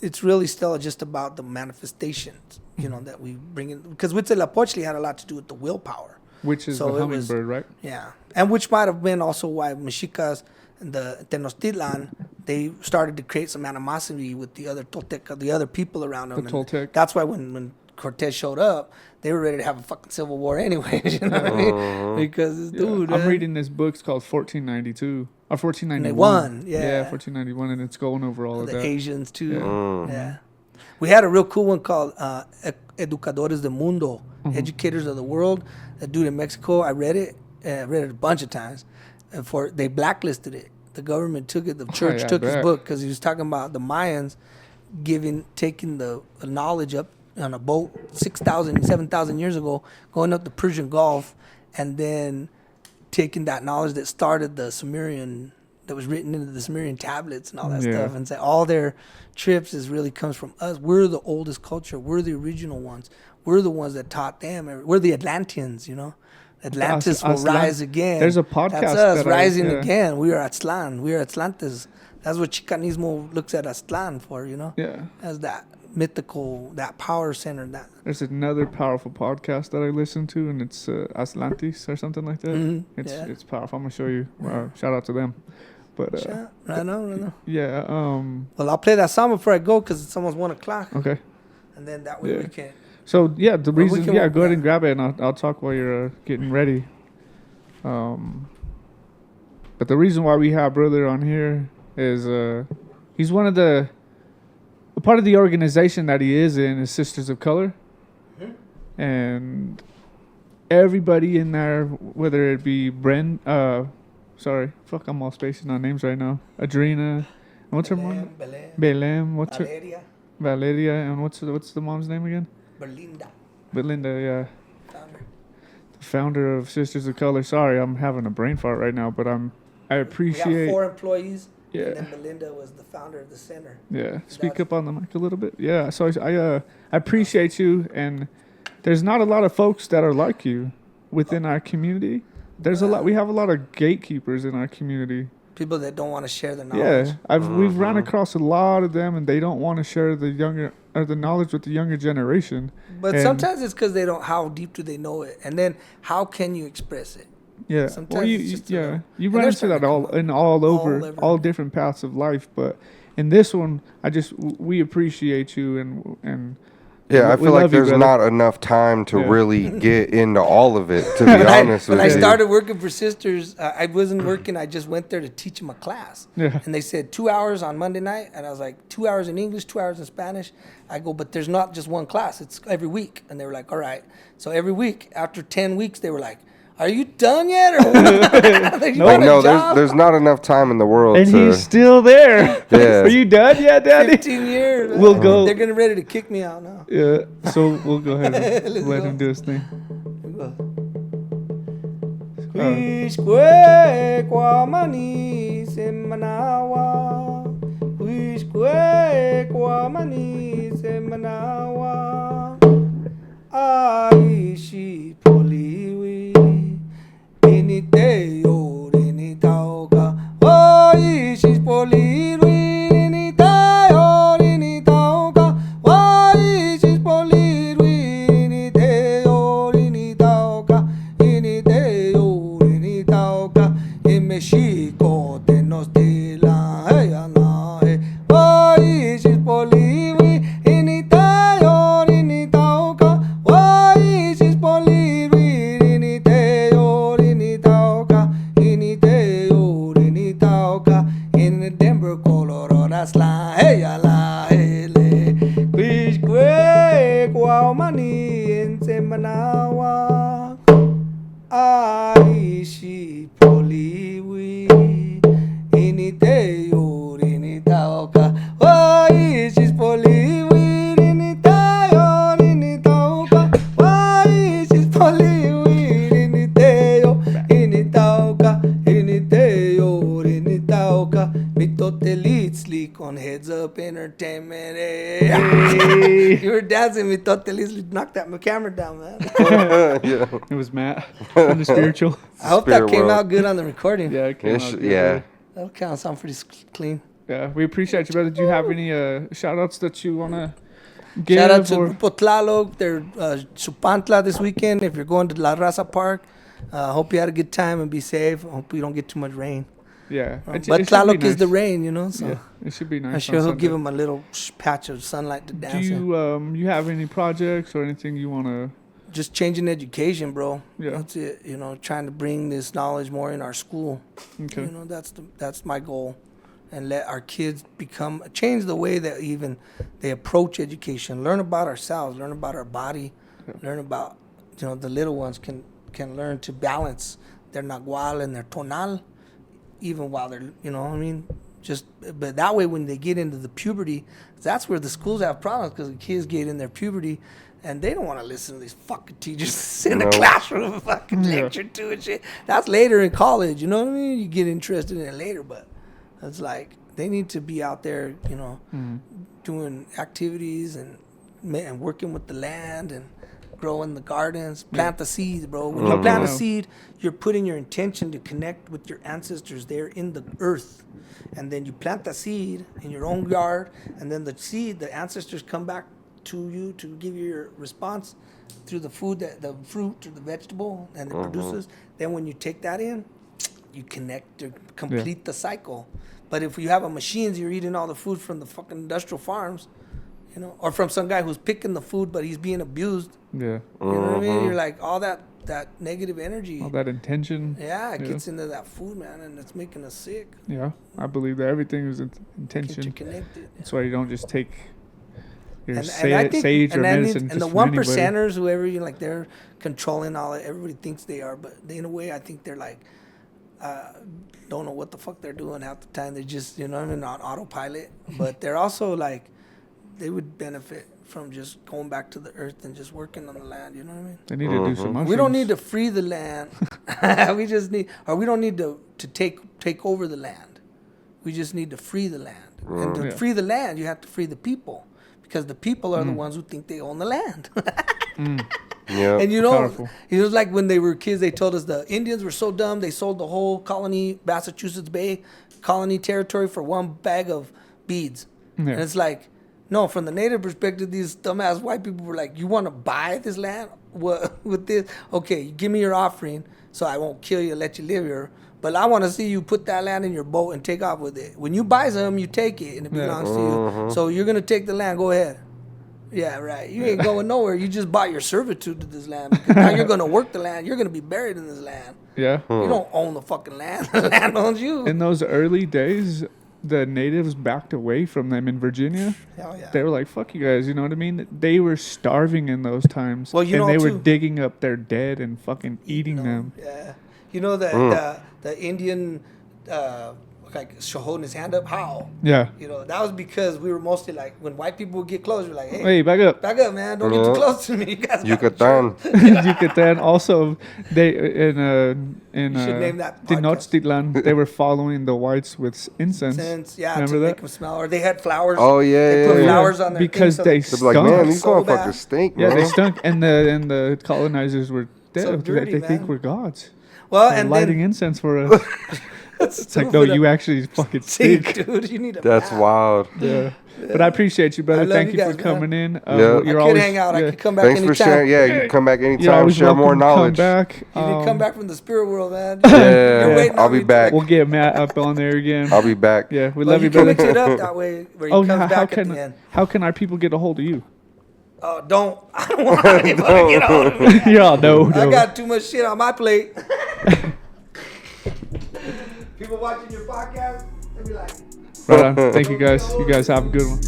it's really still just about the manifestations, you know, that we bring in. Because Huitzilopochtli had a lot to do with the willpower. Which is So the it was- hummingbird, right? Yeah, and which might have been also why Mexicas and the Tenochtitlan, they started to create some animosity with the other Tolteca, the other people around them. The And Toltec. that's why when Cortez showed up, they were ready to have a fucking civil war anyway. You know what I mean? Because Yeah. dude, I'm man, reading this book. It's called 1492 or 1491. They won, yeah. Yeah, 1491, and it's going over all of the that. Asians too. Yeah. Yeah. We had a real cool one called Educadores del Mundo, Mm-hmm. Educators of the World. That dude in Mexico, I read it. I read it a bunch of times. And they blacklisted it. The government took it. The church yeah, I took his bet. book because he was talking about the Mayans taking the knowledge up on a boat 6,000, 7,000 years ago, going up the Persian Gulf, and then taking that knowledge that started the Sumerian, that was written into the Sumerian tablets and all that Yeah. stuff, and say all their trips really comes from us. We're the oldest culture. We're the original ones. We're the ones that taught them. We're the Atlanteans, you know. Atlantis will Aztlan. rise again. There's a podcast That's us that I- rising yeah. again. We are Aztlan. We are Atlantis. That's what Chicanismo looks at Aztlan for, you know. Yeah. As that mythical, that power center, that. There's another powerful podcast that I listen to, and it's Atlantis or something like that. Mhm, It's yeah. it's powerful. I'm gonna show you. Shout out to them. But I know. yeah. Well, I'll play that song before I go because it's almost 1:00, Okay. and then that way Yeah. we can. So yeah, the we reason. can Yeah, work go ahead that. and grab it, and I'll talk while you're getting ready. But the reason why we have brother on here is he's one of a part of the organization that he is in is Sisters of Color, and everybody in there, whether it be I'm all spacing on names right now. Adrena, and what's her mom? Belém. What's her? Valeria, Valeria, and what's the mom's name again? Belinda, Belinda, yeah. founder. The founder of Sisters of Color. Sorry, I'm having a brain fart right now, but I We appreciate. got 4 employees. Yeah. And then Belinda was the founder of the center. Yeah, speak up on the mic a little bit. Yeah, so I appreciate you, and there's not a lot of folks that are like you within our community. There's a lot. We have a lot of gatekeepers in our community. People that don't want to share their knowledge. Yeah, we've run across a lot of them, and they don't want to share the knowledge with the younger generation. But And- sometimes it's because they don't. How deep do they know it? And then how can you express it? Yeah, Sometimes well, it's just a little- you and run they're into starting that to all come up. in all over over. all different paths of life, but in this one, we appreciate you and Yeah, I we feel like love you, there's brother. not enough time to Yeah. really get into all of it, to be honest When with I you. started working for Sisters, I wasn't working. I just went there to teach them a class. Yeah. And they said 2 hours on Monday night. And I was like, 2 hours in English, 2 hours in Spanish. I go, but there's not just one class. It's every week. And they were like, all right. So every week, after 10 weeks, they were like, are you done yet? Or what? Like, you Like, want a no, job? there's not enough time in the world and to. he's still there. Yeah. Are you done yet, Daddy? 15 years. We'll go. They're getting ready to kick me out now. Yeah. So we'll go ahead and Let's let go. him do his thing. Quisque quamani semanawa, quisque quamani semanawa, aishi poliwi, initeo initauka, aishi poliwi, initeo initauka, aishi poliwi, initeo initauka, initeo initauka, in Mexico Tenochtitlan, hey ana, hey, aishi poliwi, initeo initauka, aishi poliwi. poliwi initeo initaoka wai she's poliwi initao initaoka wai she's poliwi initeo initaoka initeo initaoka mitotelitzli on Headz Up Entertainment. Hey. You were dancing mitotelitzli. Knock that camera down, man. Yeah. It was Matt from the spiritual. I hope that Spirit came world. out good on the recording. Yeah, it came Yes, out good, yeah. brother. That'll kind of sound pretty clean. Yeah, we appreciate you, brother. Do you have any shout outs that you want to give? Shout out to or- Grupo Tlaloc. They're Chupantla this weekend. If you're going to La Raza Park, hope you had a good time and be safe. Hope we don't get too much rain. Yeah. But it should be Tlaloc is nice. the rain, you know. So Yeah, it should be nice. I'm sure on he'll Sunday. give him a little patch of sunlight to Do dance in. you have any projects or anything you want to? Just changing education, bro. Yeah. That's it. You know, trying to bring this knowledge more in our school. Okay. You know, that's my goal, and let our kids change the way that even they approach education. Learn about ourselves. Learn about our body. Yeah. Learn about the little ones can learn to balance their nahuatl and their tonal, even while they're but that way when they get into the puberty, that's where the schools have problems because the kids get in their puberty. And they don't want to listen to these fucking teachers sit in the No. classroom and fucking Yeah. lecture to and shit. That's later in college, you know what I mean? You get interested in it later, but it's like they need to be out there, doing activities and working with the land and growing the gardens, plant the seeds, bro. When you plant a seed, you're putting your intention to connect with your ancestors there in the earth. And then you plant the seed in your own yard, and then the ancestors come back to you to give you your response through the fruit or the vegetable and it produces. Then when you take that in, you connect to complete the cycle. But if you have machines, you're eating all the food from the fucking industrial farms, or from some guy who's picking the food but he's being abused. Yeah. You know what I mean? You're like all that negative energy. All that intention. Yeah, it gets into that food, man, and it's making us sick. Yeah, I believe that everything is Get you intention. connected. That's why you don't just take your And I think, sage or medicine. and just the from 1%ers, whoever they're controlling all it. Everybody thinks they are, but in a way, I think they're like don't know what the fuck they're doing half the time. They're just on autopilot. But they're also like they would benefit from just going back to the earth and just working on the land. You know what I mean? They need to do some mushrooms. We don't need to free the land. We don't need to take over the land. We just need to free the land. And to free the land, you have to free the people. Because the people are the ones who think they own the land. Yeah. And Powerful. it was like when they were kids, they told us the Indians were so dumb, they sold the whole colony, Massachusetts Bay colony territory for one bag of beads. Yeah. And it's like, no, from the native perspective, these dumbass white people were like, you want to buy this land? What, with this? Okay, give me your offering so I won't kill you and let you live here. But I want to see you put that land in your boat and take off with it. When you buy some, you take it and it belongs to you. So you're going to take the land. Go ahead. Yeah, right. You ain't going nowhere. You just bought your servitude to this land. Because now you're going to work the land. You're going to be buried in this land. Yeah. You don't own the fucking land. The land owns you. In those early days, the natives backed away from them in Virginia. Hell yeah. They were like, fuck you guys, you know what I mean? They were starving in those times. Well, and they were too. digging up their dead and fucking eating them. Yeah. You know that the Indian, holding his hand up, how? Yeah. That was because we were mostly like, when white people would get close, we're like, hey, Hey, back up. back up, man. Don't get too close to me. You guys Yucatan. Yucatan. Also, they in should name that podcast. Tenochtitlan, they were following the whites with incense. Yeah, Remember to that? make them smell. Or they had flowers. Oh, yeah, They yeah, put yeah. flowers on their Because things, they They'd be like, stunk. man, these So motherfuckers bad. stink, Yeah, man. they stunk, and the colonizers were dead. So dirty, they think man. we're gods. Well, They're and lighting then incense for us. It's like, no, you actually fucking stink. dude. You need a That's bath. wild. Yeah. But I appreciate you, brother. I love Thank you you guys, for coming in. Yeah. You're I could always hang out. I yeah. could come back Thanks anytime. for sharing. Yeah, you can come back You're anytime, always share more welcome to knowledge. Come back. You need to come back from the spirit world, man. Yeah, You're waiting I'll on be me to, back. We'll get Matt up on there again. I'll be back. Yeah, we Well, love you, you can brother. mix it up that way where he Oh, comes how back at the can end. how can our people get a hold of you? Oh, don't. I don't want anybody to get hold of me. Yeah, no. I got too much shit on my plate. People watching your podcast, they be like, Right on. Thank you guys. You guys have a good one.